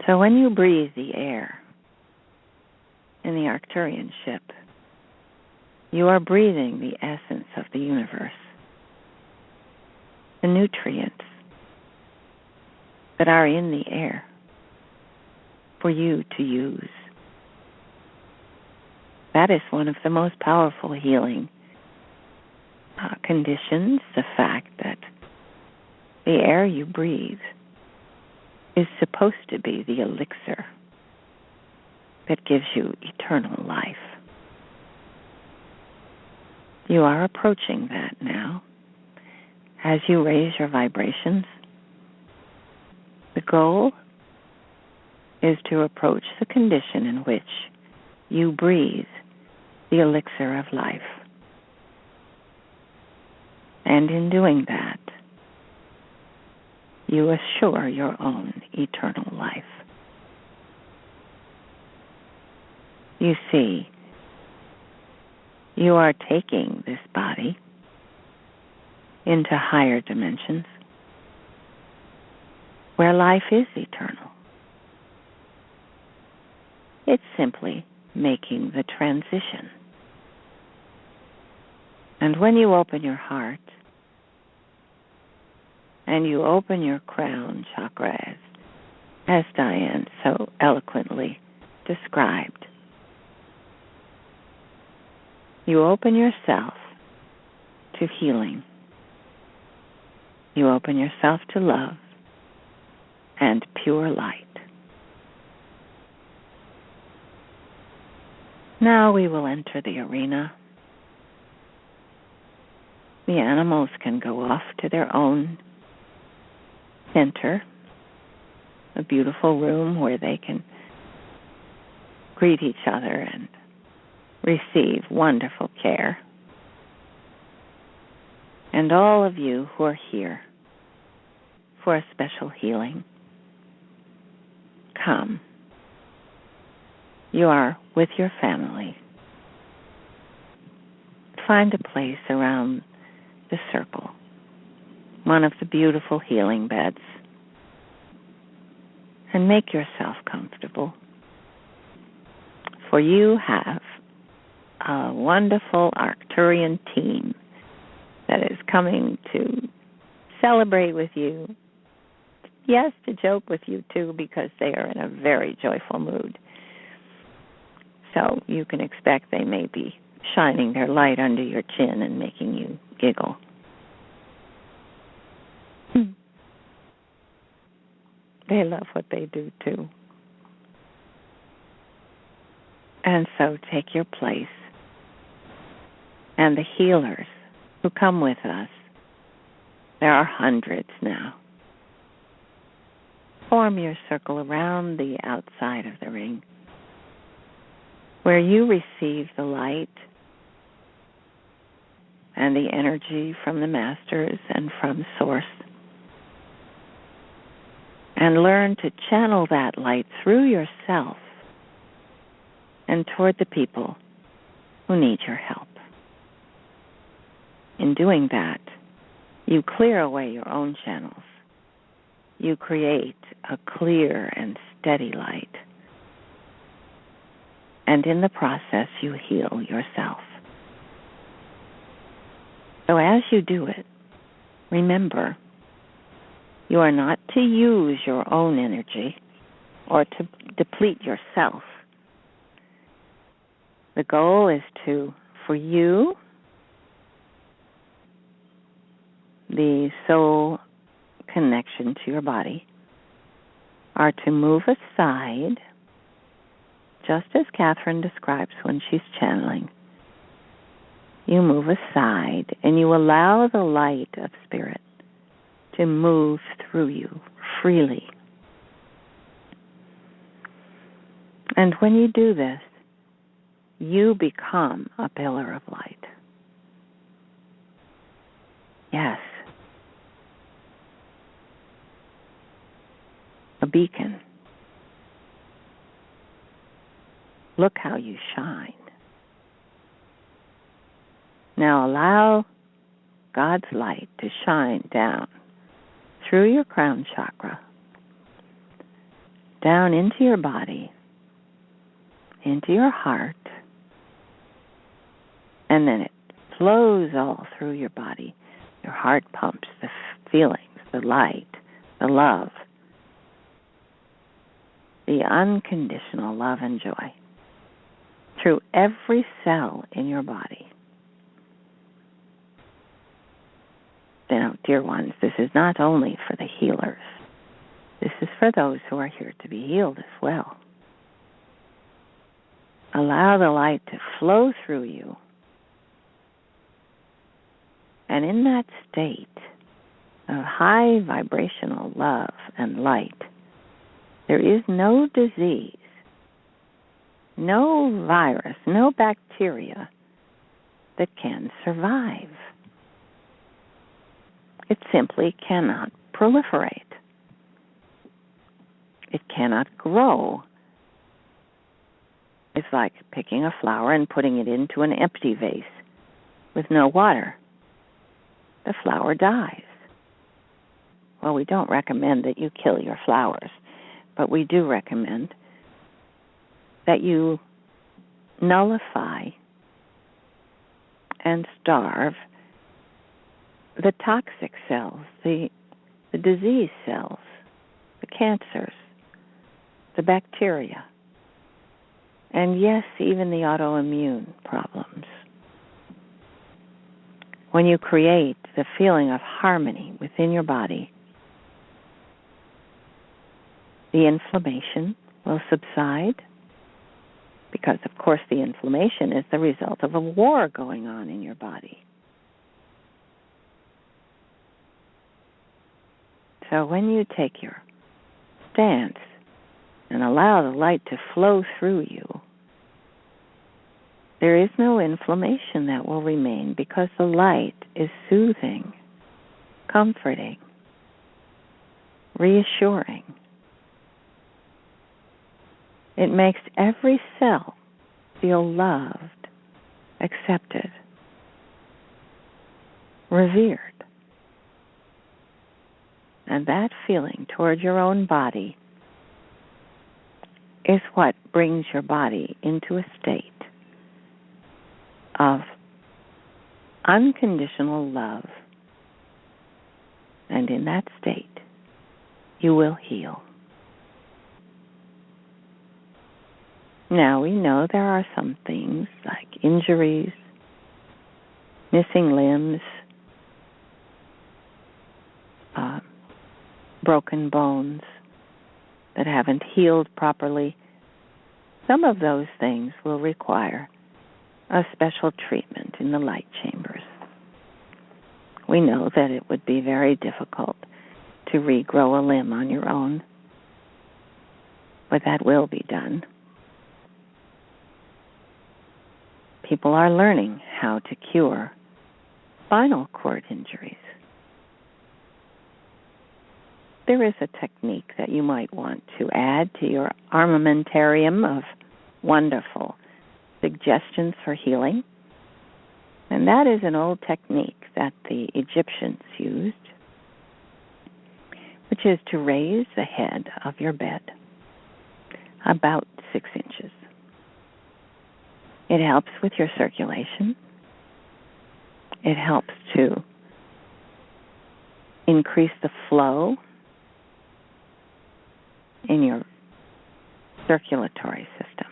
So when you breathe the air in the Arcturian ship, you are breathing the essence of the universe, the nutrients that are in the air for you to use. That is one of the most powerful healing conditions, the fact that the air you breathe is supposed to be the elixir that gives you eternal life. You are approaching that now. As you raise your vibrations, the goal is to approach the condition in which you breathe the elixir of life. And in doing that, you assure your own eternal life. You see, you are taking this body into higher dimensions where life is eternal. It's simply making the transition. And when you open your heart and you open your crown chakra, as Diane so eloquently described, you open yourself to healing. You open yourself to love and pure light. Now we will enter the arena. The animals can go off to their own center, a beautiful room where they can greet each other and receive wonderful care. And all of you who are here for a special healing, come. You are with your family. Find a place around the circle, one of the beautiful healing beds, and make yourself comfortable. For you have a wonderful Arcturian team that is coming to celebrate with you. Yes, to joke with you too, because they are in a very joyful mood. So you can expect they may be shining their light under your chin and making you giggle. They love what they do too. And so take your place. And the healers who come with us, there are hundreds now. Form your circle around the outside of the ring, where you receive the light and the energy from the masters and from Source, and learn to channel that light through yourself and toward the people who need your help. In doing that, you clear away your own channels. You create a clear and steady light. And in the process, you heal yourself. So as you do it, remember, you are not to use your own energy or to deplete yourself. The goal is for you, the soul connection to your body, are to move aside, just as Kathryn describes when she's channeling. You move aside and you allow the light of Spirit to move through you freely. And when you do this, you become a pillar of light. Yes. beacon. Look how you shine. Now allow God's light to shine down through your crown chakra, down into your body, into your heart, and then it flows all through your body. Your heart pumps the feelings, the light, the love, the unconditional love and joy through every cell in your body. Now, dear ones, this is not only for the healers. This is for those who are here to be healed as well. Allow the light to flow through you. And in that state of high vibrational love and light, there is no disease, no virus, no bacteria that can survive. It simply cannot proliferate. It cannot grow. It's like picking a flower and putting it into an empty vase with no water. The flower dies. Well, we don't recommend that you kill your flowers, but we do recommend that you nullify and starve the toxic cells, the disease cells, the cancers, the bacteria, and yes, even the autoimmune problems. When you create the feeling of harmony within your body, the inflammation will subside because, of course, the inflammation is the result of a war going on in your body. So when you take your stance and allow the light to flow through you, there is no inflammation that will remain because the light is soothing, comforting, reassuring. It makes every cell feel loved, accepted, revered. And that feeling toward your own body is what brings your body into a state of unconditional love. And in that state, you will heal. Now, we know there are some things like injuries, missing limbs, broken bones that haven't healed properly. Some of those things will require a special treatment in the light chambers. We know that it would be very difficult to regrow a limb on your own, but that will be done. People are learning how to cure spinal cord injuries. There is a technique that you might want to add to your armamentarium of wonderful suggestions for healing. And that is an old technique that the Egyptians used, which is to raise the head of your bed about 6 inches. It helps with your circulation. It helps to increase the flow in your circulatory system.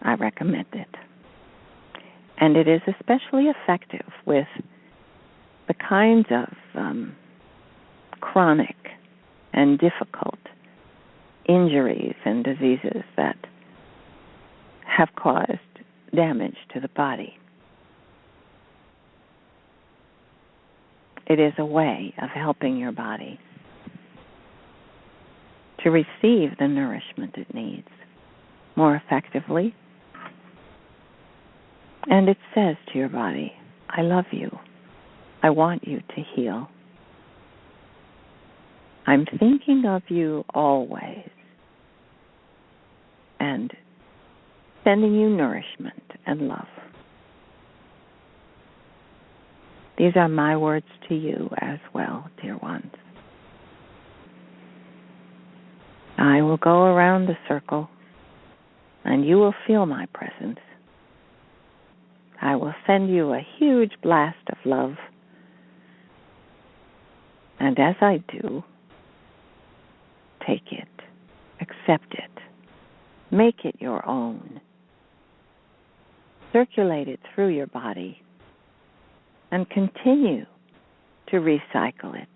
I recommend it. And it is especially effective with the kinds of chronic and difficult injuries and diseases that have caused damage to the body. It is a way of helping your body to receive the nourishment it needs more effectively. And it says to your body, I love you. I want you to heal. I'm thinking of you always and sending you nourishment and love. These are my words to you as well, dear ones. I will go around the circle, and you will feel my presence. I will send you a huge blast of love. And as I do, take it, accept it, make it your own. Circulate it through your body and continue to recycle it.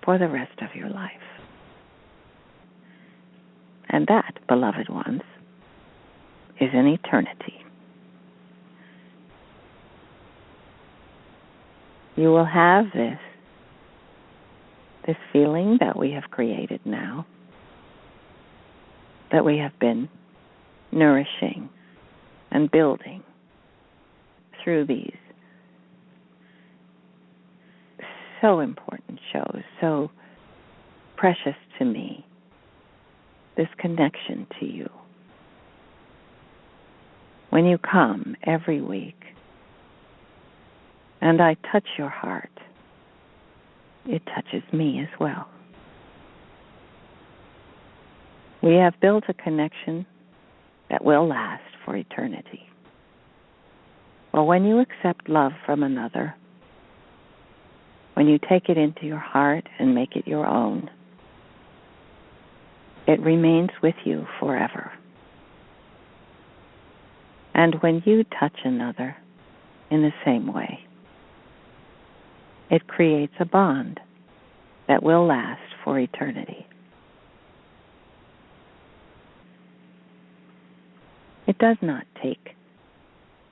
For the rest of your life. And that, beloved ones, is an eternity. You will have this feeling that we have created now, that we have been nourishing and building through these so important shows, so precious to me, this connection to you. When you come every week and I touch your heart, it touches me as well. We have built a connection that will last for eternity. Well, when you accept love from another, when you take it into your heart and make it your own, it remains with you forever. And when you touch another in the same way, it creates a bond that will last for eternity. It does not take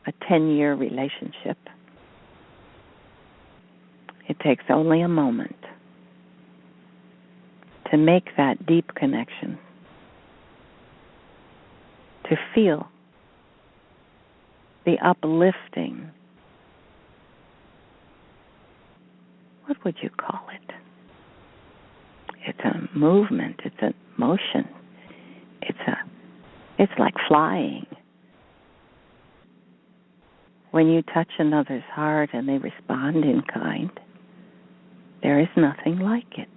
a 10-year relationship. It takes only a moment to make that deep connection, to feel the uplifting, what would you call it? It's a movement, it's a motion, it's like flying. When you touch another's heart and they respond in kind, there is nothing like it.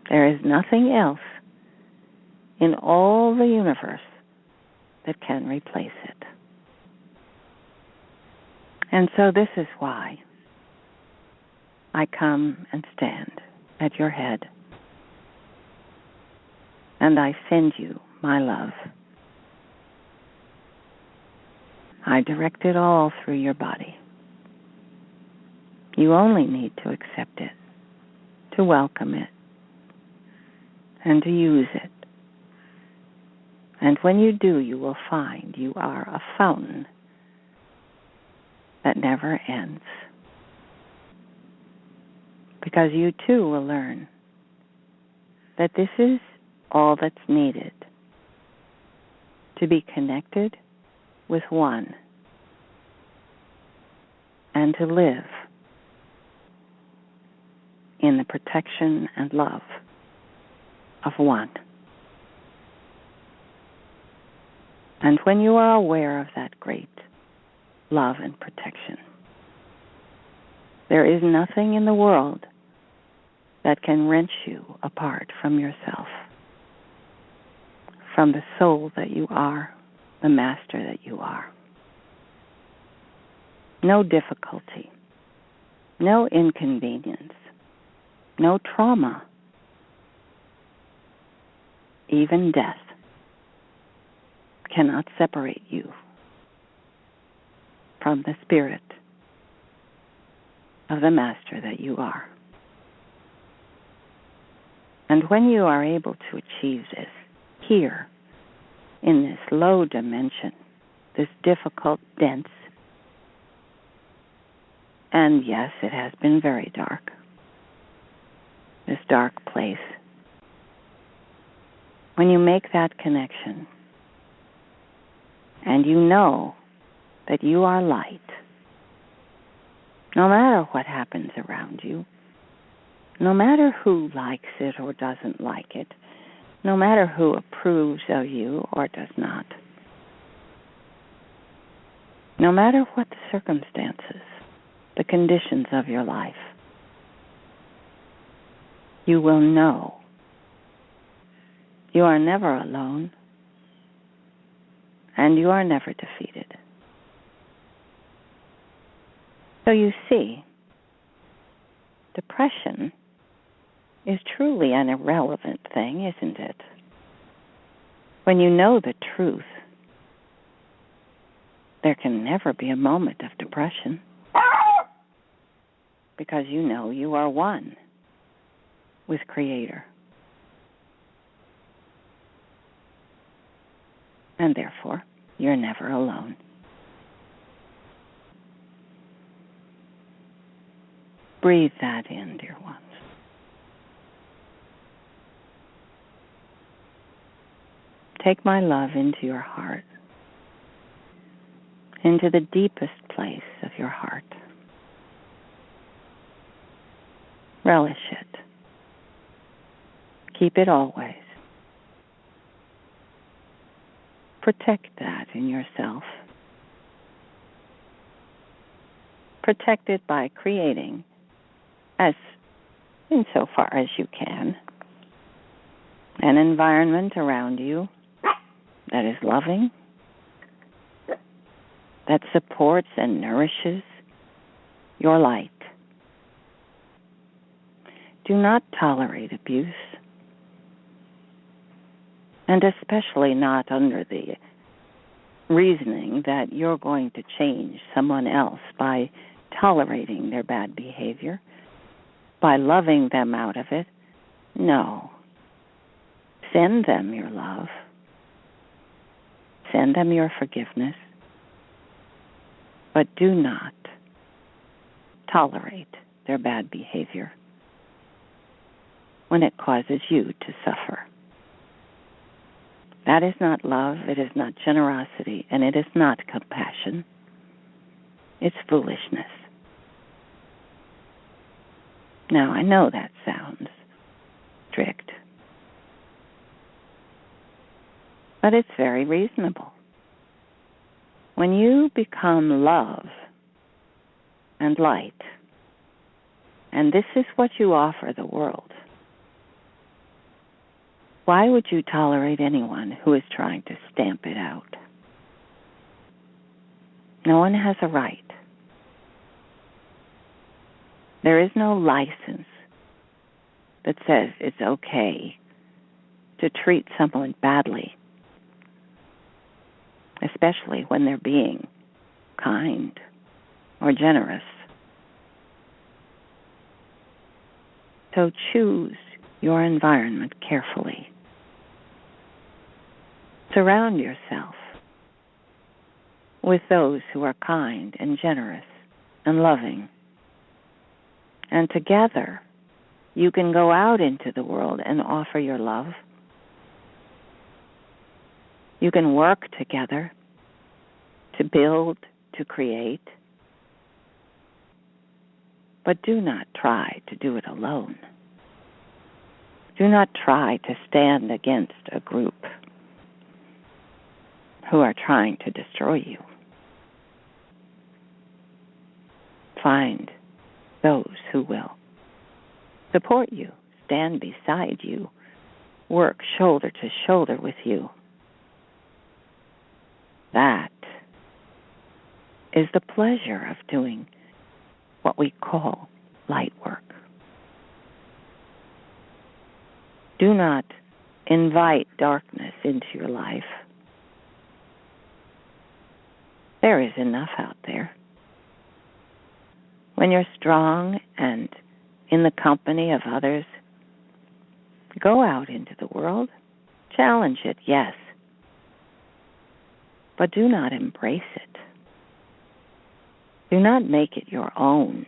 There is nothing else in all the universe that can replace it. And so this is why I come and stand at your head and I send you my love. I direct it all through your body. You only need to accept it, to welcome it, and to use it. And when you do, you will find you are a fountain that never ends. Because you too will learn that this is all that's needed to be connected with one and to live in the protection and love of one. And when you are aware of that great love and protection, there is nothing in the world that can wrench you apart from yourself, from the soul that you are, the master that you are. No difficulty, no inconvenience, no trauma, even death cannot separate you from the spirit of the master that you are. And when you are able to achieve this here, in this low dimension, this difficult, dense, and yes, it has been very dark, this dark place, when you make that connection and you know that you are light, No matter what happens around you, no matter who likes it or doesn't like it, no matter who approves of you or does not, no matter what the circumstances, the conditions of your life, you will know you are never alone and you are never defeated. So you see, depression is truly an irrelevant thing, isn't it? When you know the truth, there can never be a moment of depression because you know you are one with Creator. And therefore, you're never alone. Breathe that in, dear ones. Take my love into your heart, into the deepest place of your heart. Relish it. Keep it always. Protect that in yourself. Protect it by creating, as insofar as you can, an environment around you that is loving, that supports and nourishes your light. Do not tolerate abuse, and especially not under the reasoning that you're going to change someone else by tolerating their bad behavior, by loving them out of it. No. Send them your love. Send them your forgiveness. But do not tolerate their bad behavior when it causes you to suffer. That is not love, it is not generosity, and it is not compassion. It's foolishness. Now, I know that sounds strict, but it's very reasonable. When you become love and light, and this is what you offer the world, why would you tolerate anyone who is trying to stamp it out? No one has a right. There is no license that says it's okay to treat someone badly, especially when they're being kind or generous. So choose your environment carefully. Surround yourself with those who are kind and generous and loving. And together, you can go out into the world and offer your love. You can work together to build, to create. But do not try to do it alone. Do not try to stand against a group who are trying to destroy you. Find those who will support you, stand beside you, work shoulder to shoulder with you. That is the pleasure of doing what we call light work. Do not invite darkness into your life. There is enough out there. When you're strong and in the company of others, go out into the world. Challenge it, yes. But do not embrace it. Do not make it your own.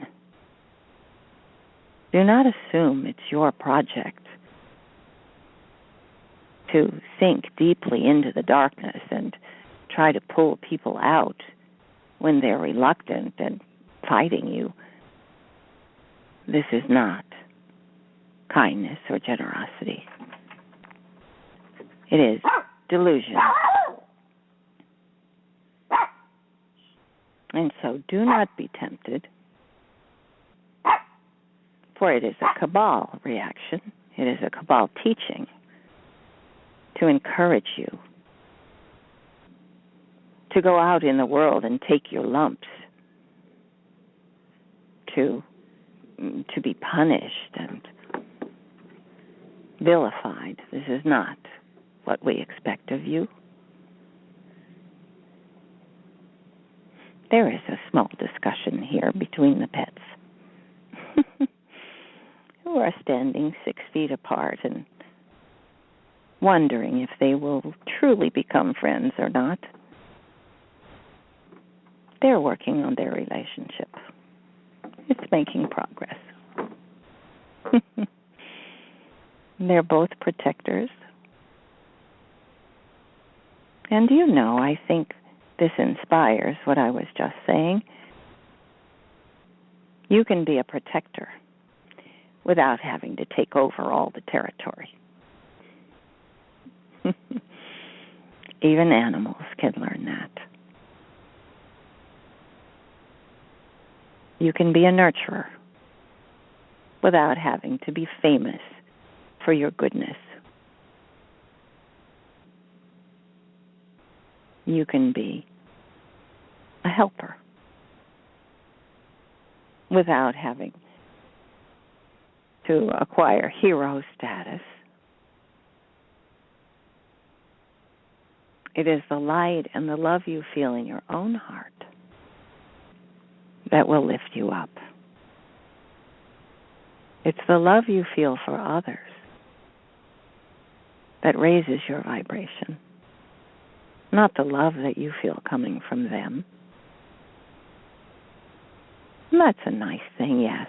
Do not assume it's your project to sink deeply into the darkness and try to pull people out when they're reluctant and fighting you. this is not kindness or generosity. It is delusion. And so do not be tempted, for it is a cabal reaction. It is a cabal teaching to encourage you to go out in the world and take your lumps, to be punished and vilified. This is not what we expect of you. There is a small discussion here between the pets who are standing 6 feet apart and wondering if they will truly become friends or not. They're working on their relationship. It's making progress. They're both protectors. And you know, I think this inspires what I was just saying. You can be a protector without having to take over all the territory. Even animals can learn that. You can be a nurturer without having to be famous for your goodness. You can be a helper without having to acquire hero status. It is the light and the love you feel in your own heart that will lift you up. It's the love you feel for others that raises your vibration, not the love that you feel coming from them. And that's a nice thing, yes.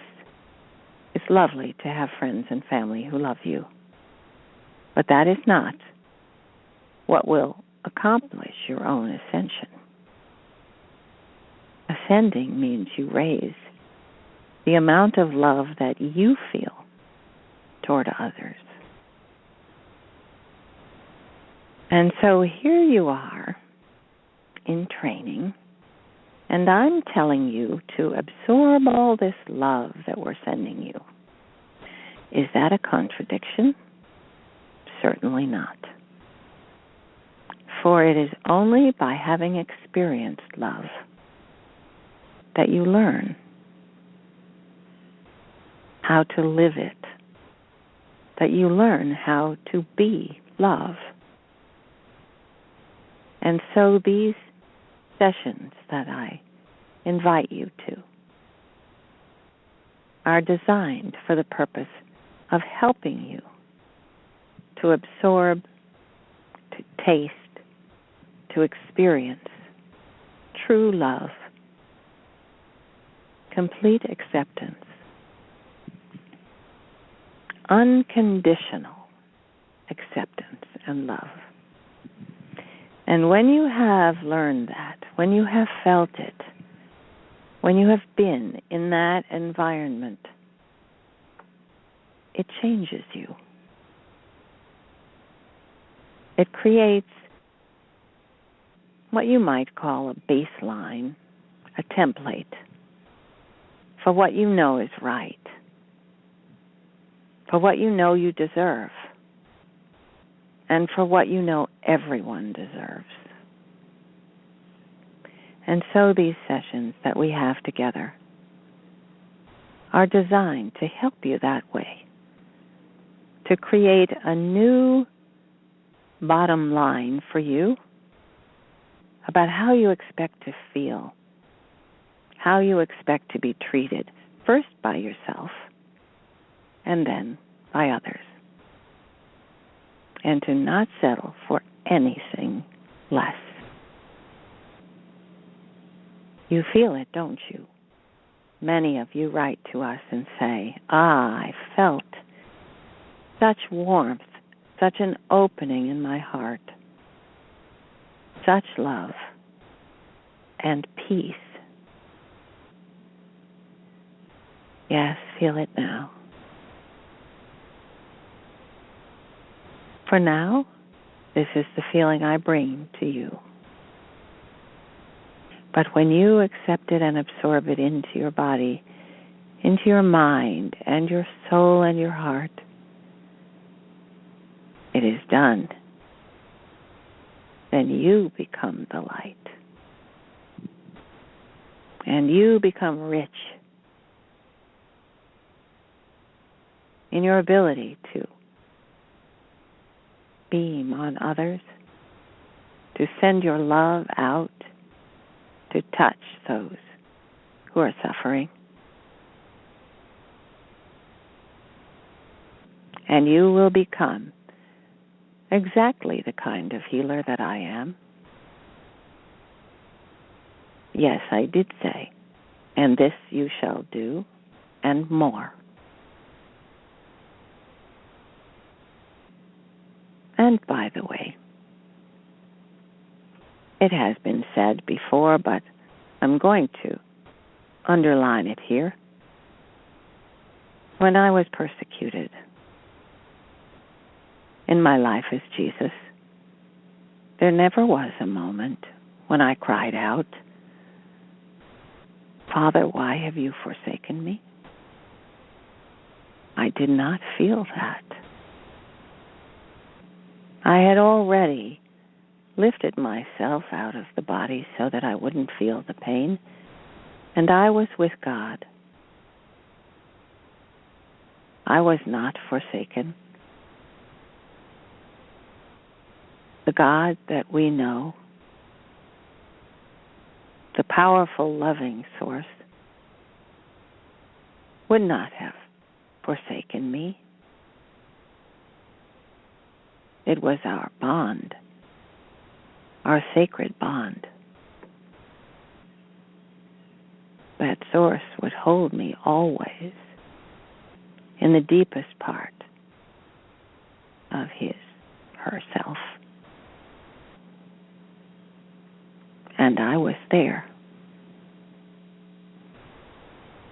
It's lovely to have friends and family who love you. But that is not what will accomplish your own ascension. Ascending means you raise the amount of love that you feel toward others. And so here you are in training, and I'm telling you to absorb all this love that we're sending you. Is that a contradiction? Certainly not. For it is only by having experienced love that you learn how to live it, that you learn how to be love. And so these sessions that I invite you to are designed for the purpose of helping you to absorb, to taste, to experience true love, complete acceptance, unconditional acceptance and love. And when you have learned that, when you have felt it, when you have been in that environment, it changes you. It creates what you might call a baseline, a template for what you know is right, for what you know you deserve, and for what you know everyone deserves. And so these sessions that we have together are designed to help you that way, to create a new bottom line for you about how you expect to feel, how you expect to be treated, first by yourself and then by others, and to not settle for anything less. You feel it, don't you? Many of you write to us and say, I felt such warmth, such an opening in my heart, such love and peace. Yes, feel it now. For now, this is the feeling I bring to you. But when you accept it and absorb it into your body, into your mind and your soul and your heart, it is done. Then you become the light. And you become rich in your ability to beam on others, to send your love out, to touch those who are suffering. And you will become exactly the kind of healer that I am. Yes, I did say, and this you shall do, and more. And by the way, it has been said before, but I'm going to underline it here. When I was persecuted in my life as Jesus, there never was a moment when I cried out, "Father, why have you forsaken me?" I did not feel that. I had already lifted myself out of the body so that I wouldn't feel the pain, and I was with God. I was not forsaken. The God that we know, the powerful, loving source, would not have forsaken me. It was our bond, our sacred bond. That source would hold me always in the deepest part of herself. And I was there.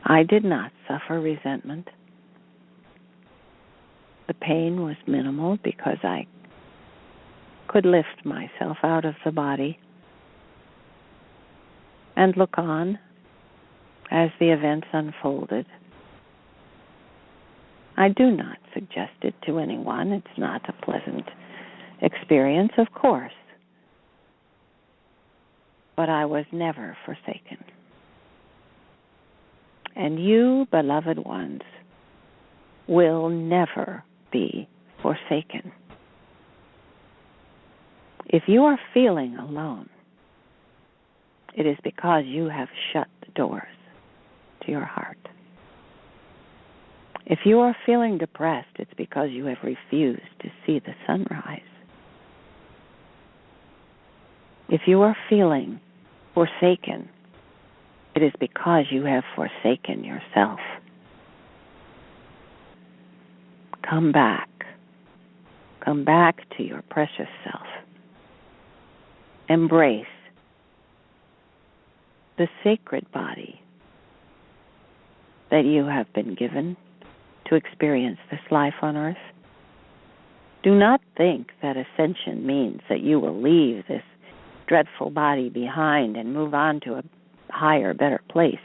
I did not suffer resentment. The pain was minimal because I could lift myself out of the body and look on as the events unfolded. I do not suggest it to anyone. It's not a pleasant experience, of course. But I was never forsaken. And you, beloved ones, will never be forsaken. If you are feeling alone, it is because you have shut the doors to your heart. If you are feeling depressed, it's because you have refused to see the sunrise. If you are feeling forsaken, it is because you have forsaken yourself. Come back. Come back to your precious self. Embrace the sacred body that you have been given to experience this life on earth. Do not think that ascension means that you will leave this dreadful body behind and move on to a higher, better place.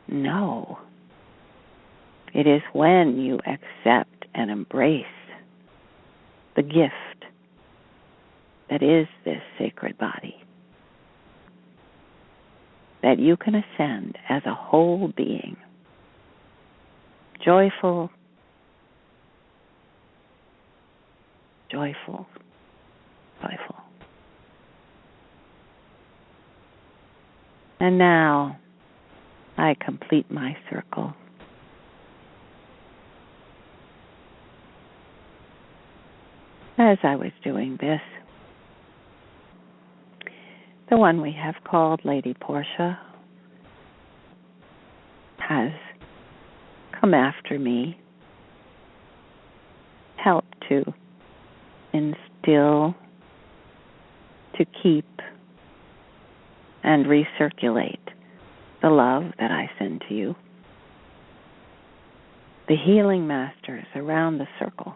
No. It is when you accept and embrace the gift that is this sacred body that you can ascend as a whole being, joyful, joyful, joyful. And now I complete my circle. As I was doing this, the one we have called Lady Portia has come after me, helped to instill, to keep, and recirculate the love that I send to you. The healing masters around the circle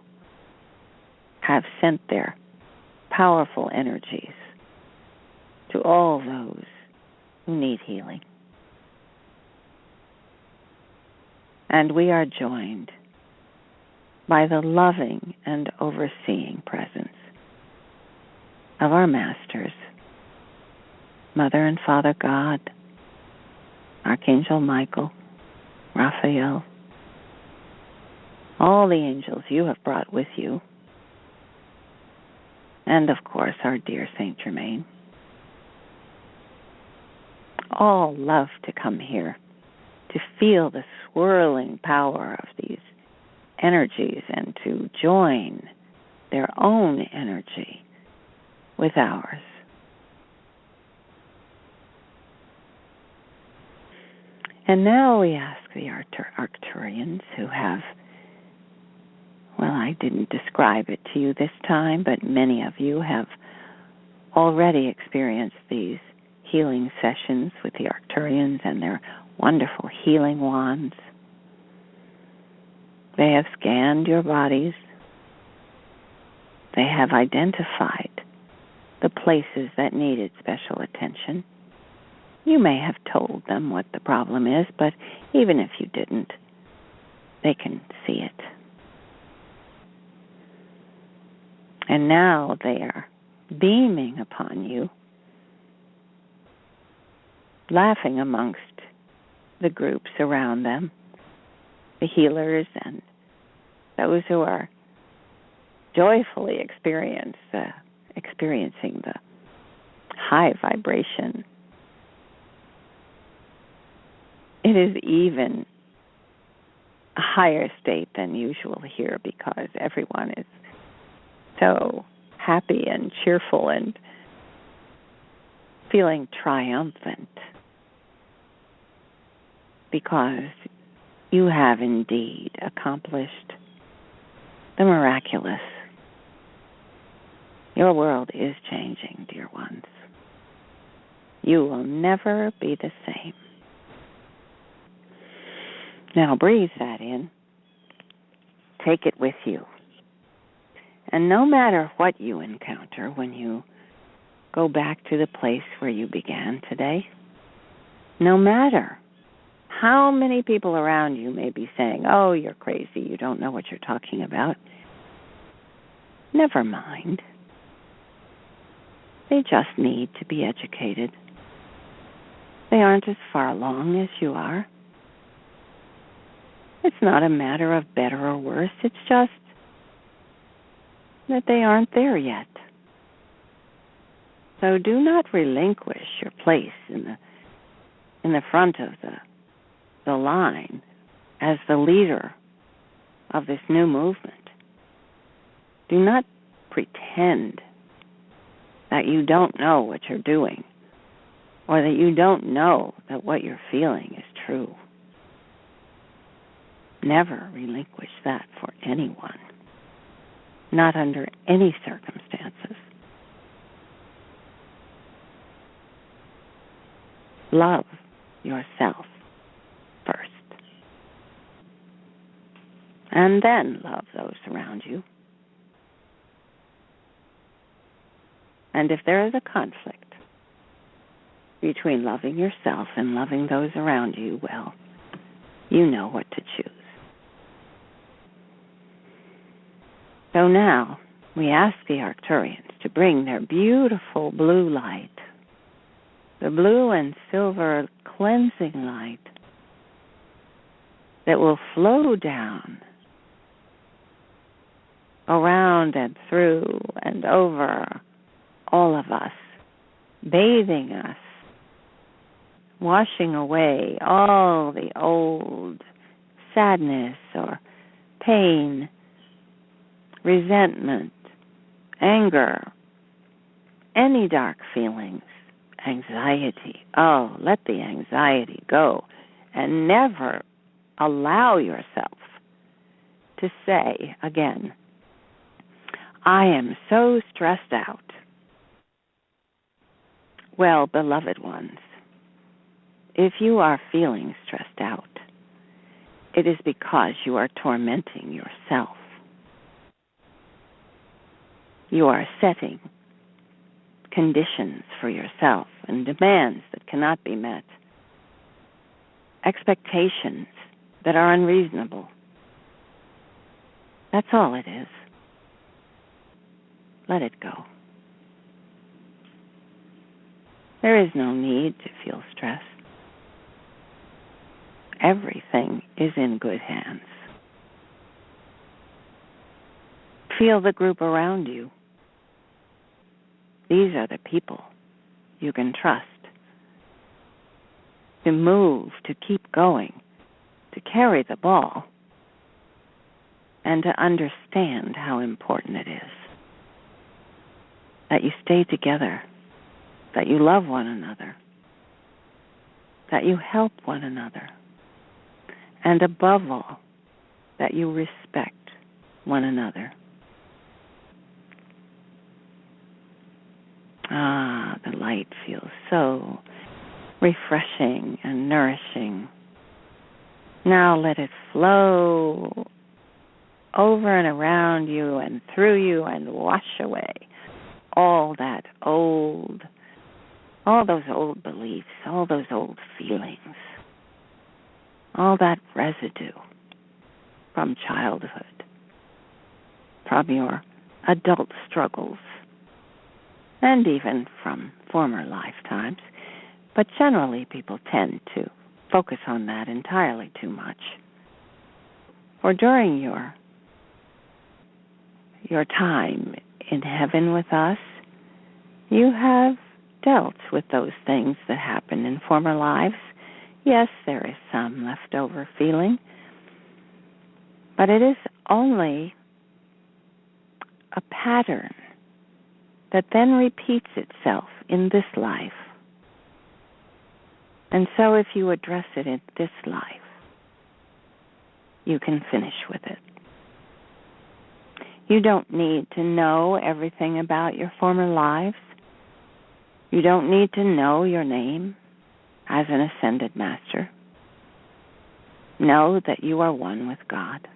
have sent their powerful energies to all those who need healing. And we are joined by the loving and overseeing presence of our masters, Mother and Father God, Archangel Michael, Raphael, all the angels you have brought with you, and of course our dear Saint Germain. All love to come here to feel the swirling power of these energies and to join their own energy with ours. And now we ask the Arcturians who have, well, I didn't describe it to you this time, but many of you have already experienced these healing sessions with the Arcturians and their wonderful healing wands. They have scanned your bodies. They have identified the places that needed special attention. You may have told them what the problem is, but even if you didn't, they can see it. And now they are beaming upon you, laughing amongst the groups around them, the healers and those who are joyfully experiencing the high vibration. It is even a higher state than usual here because everyone is so happy and cheerful and feeling triumphant because you have indeed accomplished the miraculous. Your world is changing, dear ones. You will never be the same. Now breathe that in. Take it with you. And no matter what you encounter when you go back to the place where you began today, no matter how many people around you may be saying, oh, you're crazy, you don't know what you're talking about, never mind. They just need to be educated. They aren't as far along as you are. It's not a matter of better or worse. It's just that they aren't there yet. So do not relinquish your place in the front of the line as the leader of this new movement. Do not pretend that you don't know what you're doing or that you don't know that what you're feeling is true. Never relinquish that for anyone, not under any circumstances. Love yourself first, and then love those around you. And if there is a conflict between loving yourself and loving those around you, well, you know what to choose. So now we ask the Arcturians to bring their beautiful blue light, the blue and silver cleansing light that will flow down around and through and over all of us, bathing us, washing away all the old sadness or pain, resentment, anger, any dark feelings, anxiety. Oh, let the anxiety go and never allow yourself to say again, I am so stressed out. Well, beloved ones, if you are feeling stressed out, it is because you are tormenting yourself. You are setting conditions for yourself and demands that cannot be met, expectations that are unreasonable. That's all it is. Let it go. There is no need to feel stress. Everything is in good hands. Feel the group around you. These are the people you can trust to move, to keep going, to carry the ball, and to understand how important it is that you stay together, that you love one another, that you help one another, and above all, that you respect one another. Ah, the light feels so refreshing and nourishing. Now let it flow over and around you and through you and wash away all those old beliefs, all those old feelings, all that residue from childhood, from your adult struggles, and even from former lifetimes. But generally people tend to focus on that entirely too much. For during your time in heaven with us, you have dealt with those things that happened in former lives. Yes, there is some leftover feeling, but it is only a pattern that then repeats itself in this life. And so if you address it in this life, you can finish with it. You don't need to know everything about your former lives. You don't need to know your name as an ascended master. Know that you are one with God,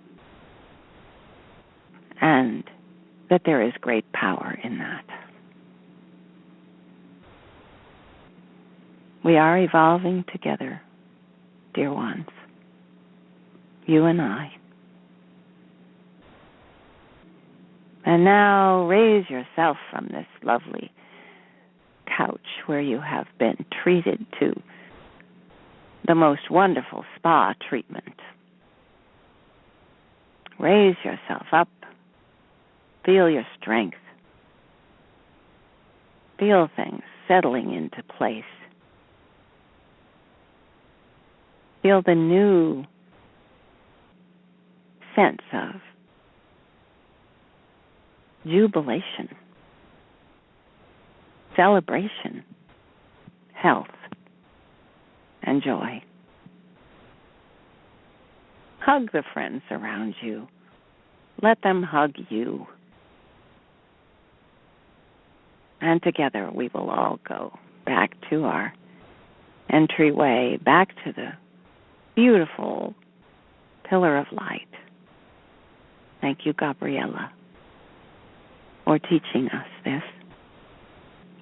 and that there is great power in that. We are evolving together, dear ones, you and I. And now raise yourself from this lovely couch where you have been treated to the most wonderful spa treatment. Raise yourself up. Feel your strength. Feel things settling into place. Feel the new sense of jubilation, celebration, health, and joy. Hug the friends around you. Let them hug you. And together we will all go back to our entryway, back to the beautiful pillar of light. Thank you, Gabriella, for teaching us this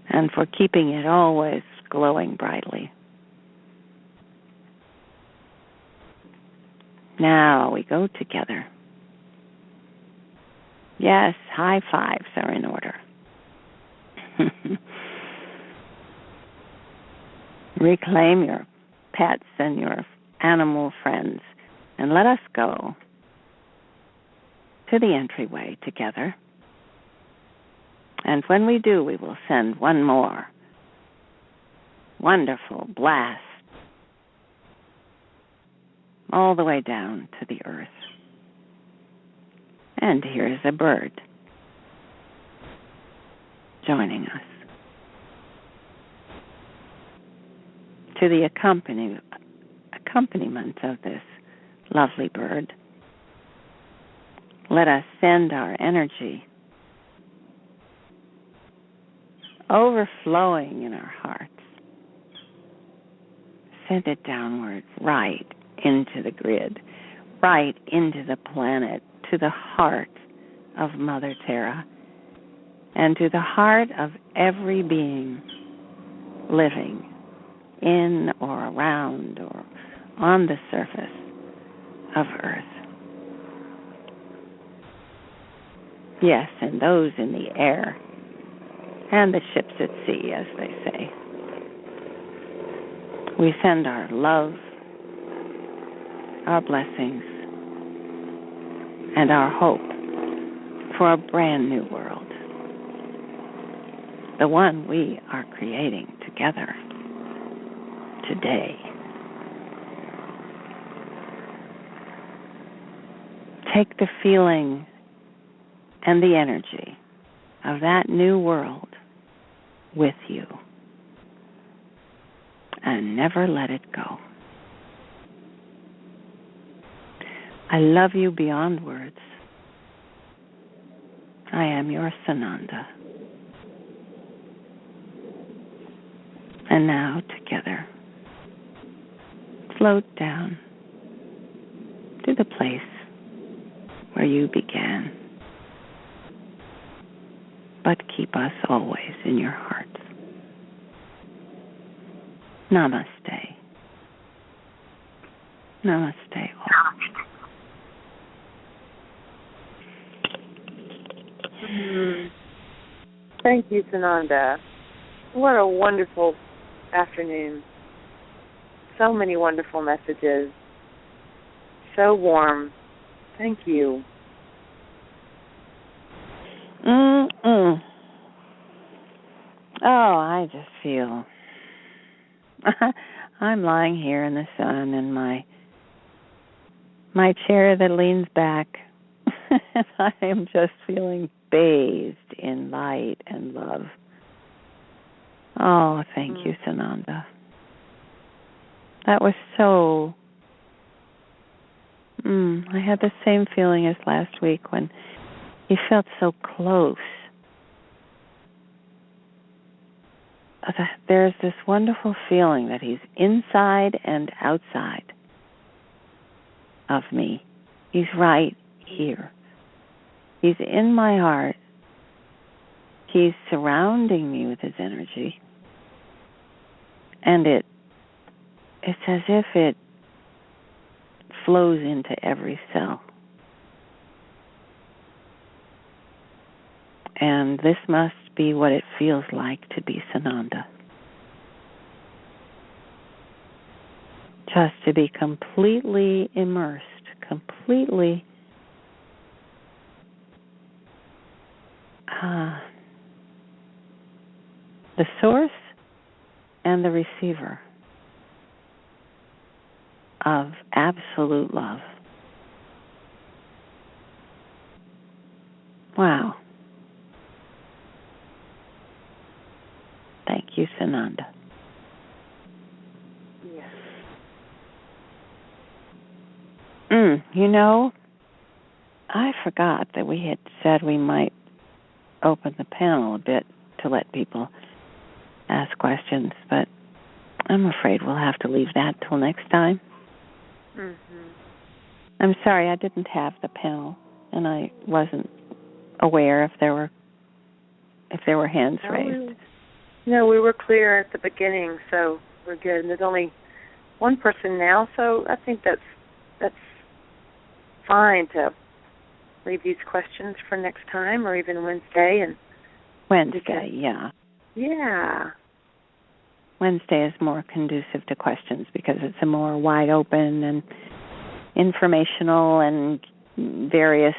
and for keeping it always glowing brightly. Now we go together. Yes, high fives are in order. Reclaim your pets and your animal friends and let us go to the entryway together. And when we do, we will send one more wonderful blast all the way down to the earth. And here's a bird joining us. To the accompaniment of this lovely bird, let us send our energy overflowing in our hearts. Send it downward, right into the grid, right into the planet, to the heart of Mother Terra, and to the heart of every being living in or around or on the surface of Earth. Yes, and those in the air and the ships at sea, as they say. We send our love, our blessings, and our hope for a brand new world. The one we are creating together today. Take the feeling and the energy of that new world with you and never let it go. I love you beyond words. I am your Sananda. And now, together, float down to the place where you began. But keep us always in your hearts. Namaste. Namaste all. Thank you, Sananda. What a wonderful afternoon. So many wonderful messages. So warm. Thank you. Oh, I just feel I'm lying here in the sun in my chair that leans back, and I am just feeling bathed in light and love. Oh, thank you, Sananda. That was so... I had the same feeling as last week when you felt so close. There's this wonderful feeling that he's inside and outside of me. He's right here. He's in my heart. He's surrounding me with his energy. And it's as if it flows into every cell. And this must be what it feels like to be Sananda. Just to be completely immersed, completely the source and the receiver of absolute love. Wow. Thank you, Sananda. Yes. You know, I forgot that we had said we might open the panel a bit to let people ask questions, but I'm afraid we'll have to leave that till next time. I'm sorry, I didn't have the panel, and I wasn't aware if there were hands raised. No, we were clear at the beginning, so we're good. And there's only one person now, so I think that's fine to leave these questions for next time or even Wednesday. Wednesday, yeah. Yeah. Wednesday is more conducive to questions because it's a more wide open and informational and various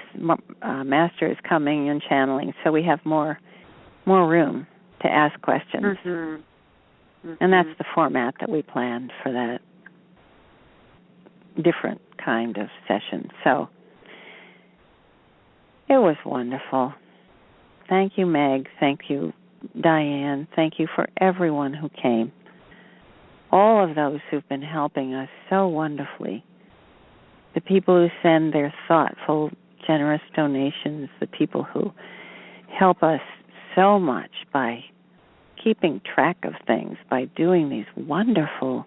masters coming and channeling, so we have more room to ask questions. And that's the format that we planned for that different kind of session. So it was wonderful. Thank you, Meg. Thank you, Diane. Thank you for everyone who came. All of those who've been helping us so wonderfully. The people who send their thoughtful, generous donations, the people who help us so much by keeping track of things, by doing these wonderful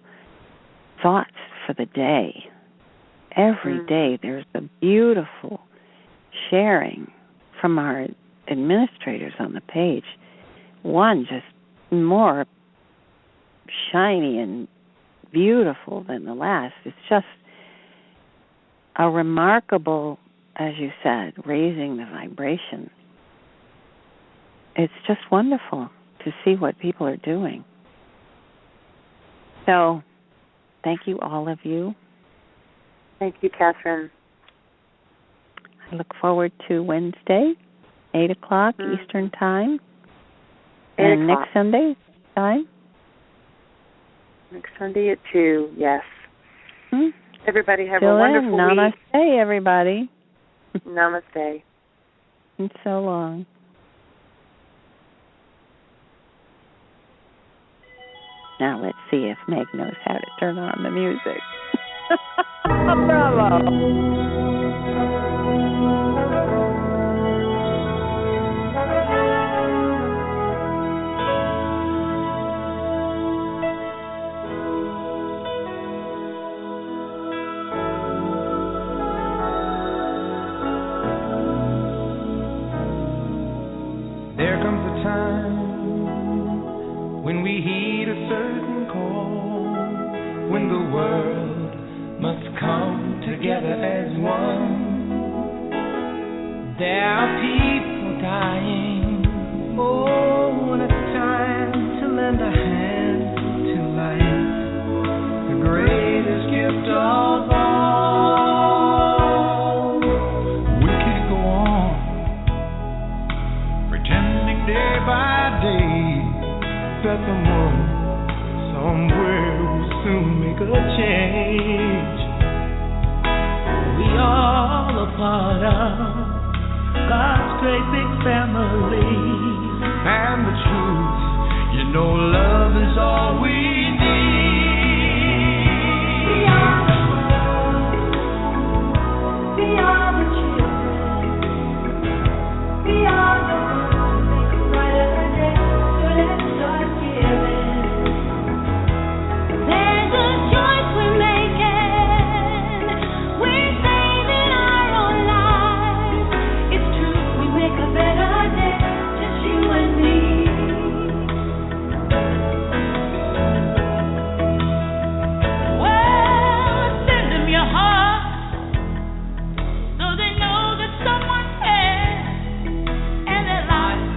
thoughts for the day every day there's a beautiful sharing from our administrators on the page. One just more shiny and beautiful than the last. It's just a remarkable, as you said, raising the vibration. It's just wonderful to see what people are doing. So, thank you, all of you. Thank you, Kathryn. I look forward to Wednesday, 8 o'clock Eastern Time. 8 and o'clock. Next Sunday time? Next Sunday at 2, yes. Everybody have Till a wonderful then, week. Namaste, everybody. Namaste. It's so long. Now let's see if Meg knows how to turn on the music. Bravo. There comes a time when we heed a certain call, when the world must come together as one. There are people dying. Oh, and it's time to lend a hand to life, the greatest gift of all. We can't go on pretending day by day that someone somewhere will soon make a change. We all a part of God's great big family, and the truth, you know, love is all we need. We are the world, we are the children, we are the ones who make a brighter day, so let's start giving. There's a choice we're making, we're saving our own lives. It's true, we make a better day, just you and me. Well, send them your heart, so they know that someone cares, and their lives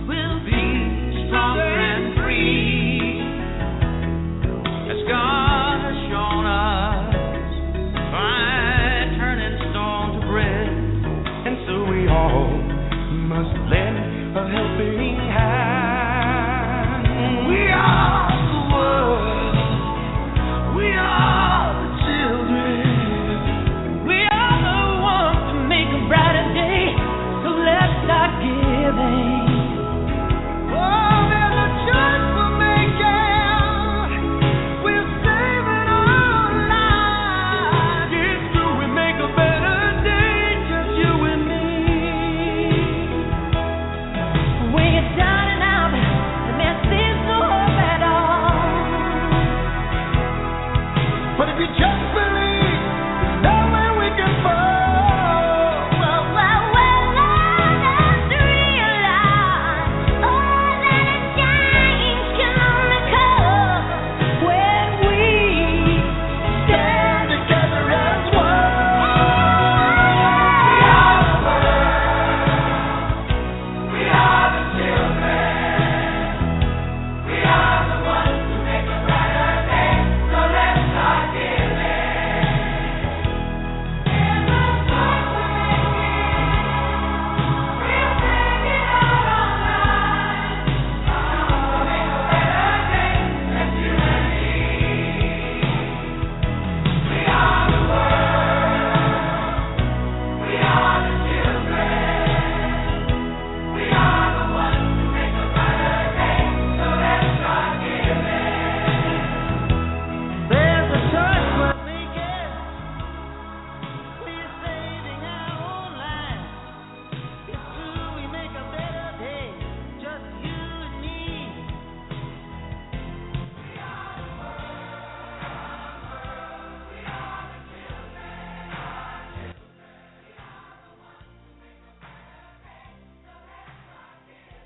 will be stronger and free, as God has shown us by turning stone to bread. And so we all must lend a helping hand. We are the world, we are the children, we are the ones to make a brighter day, so let's start giving.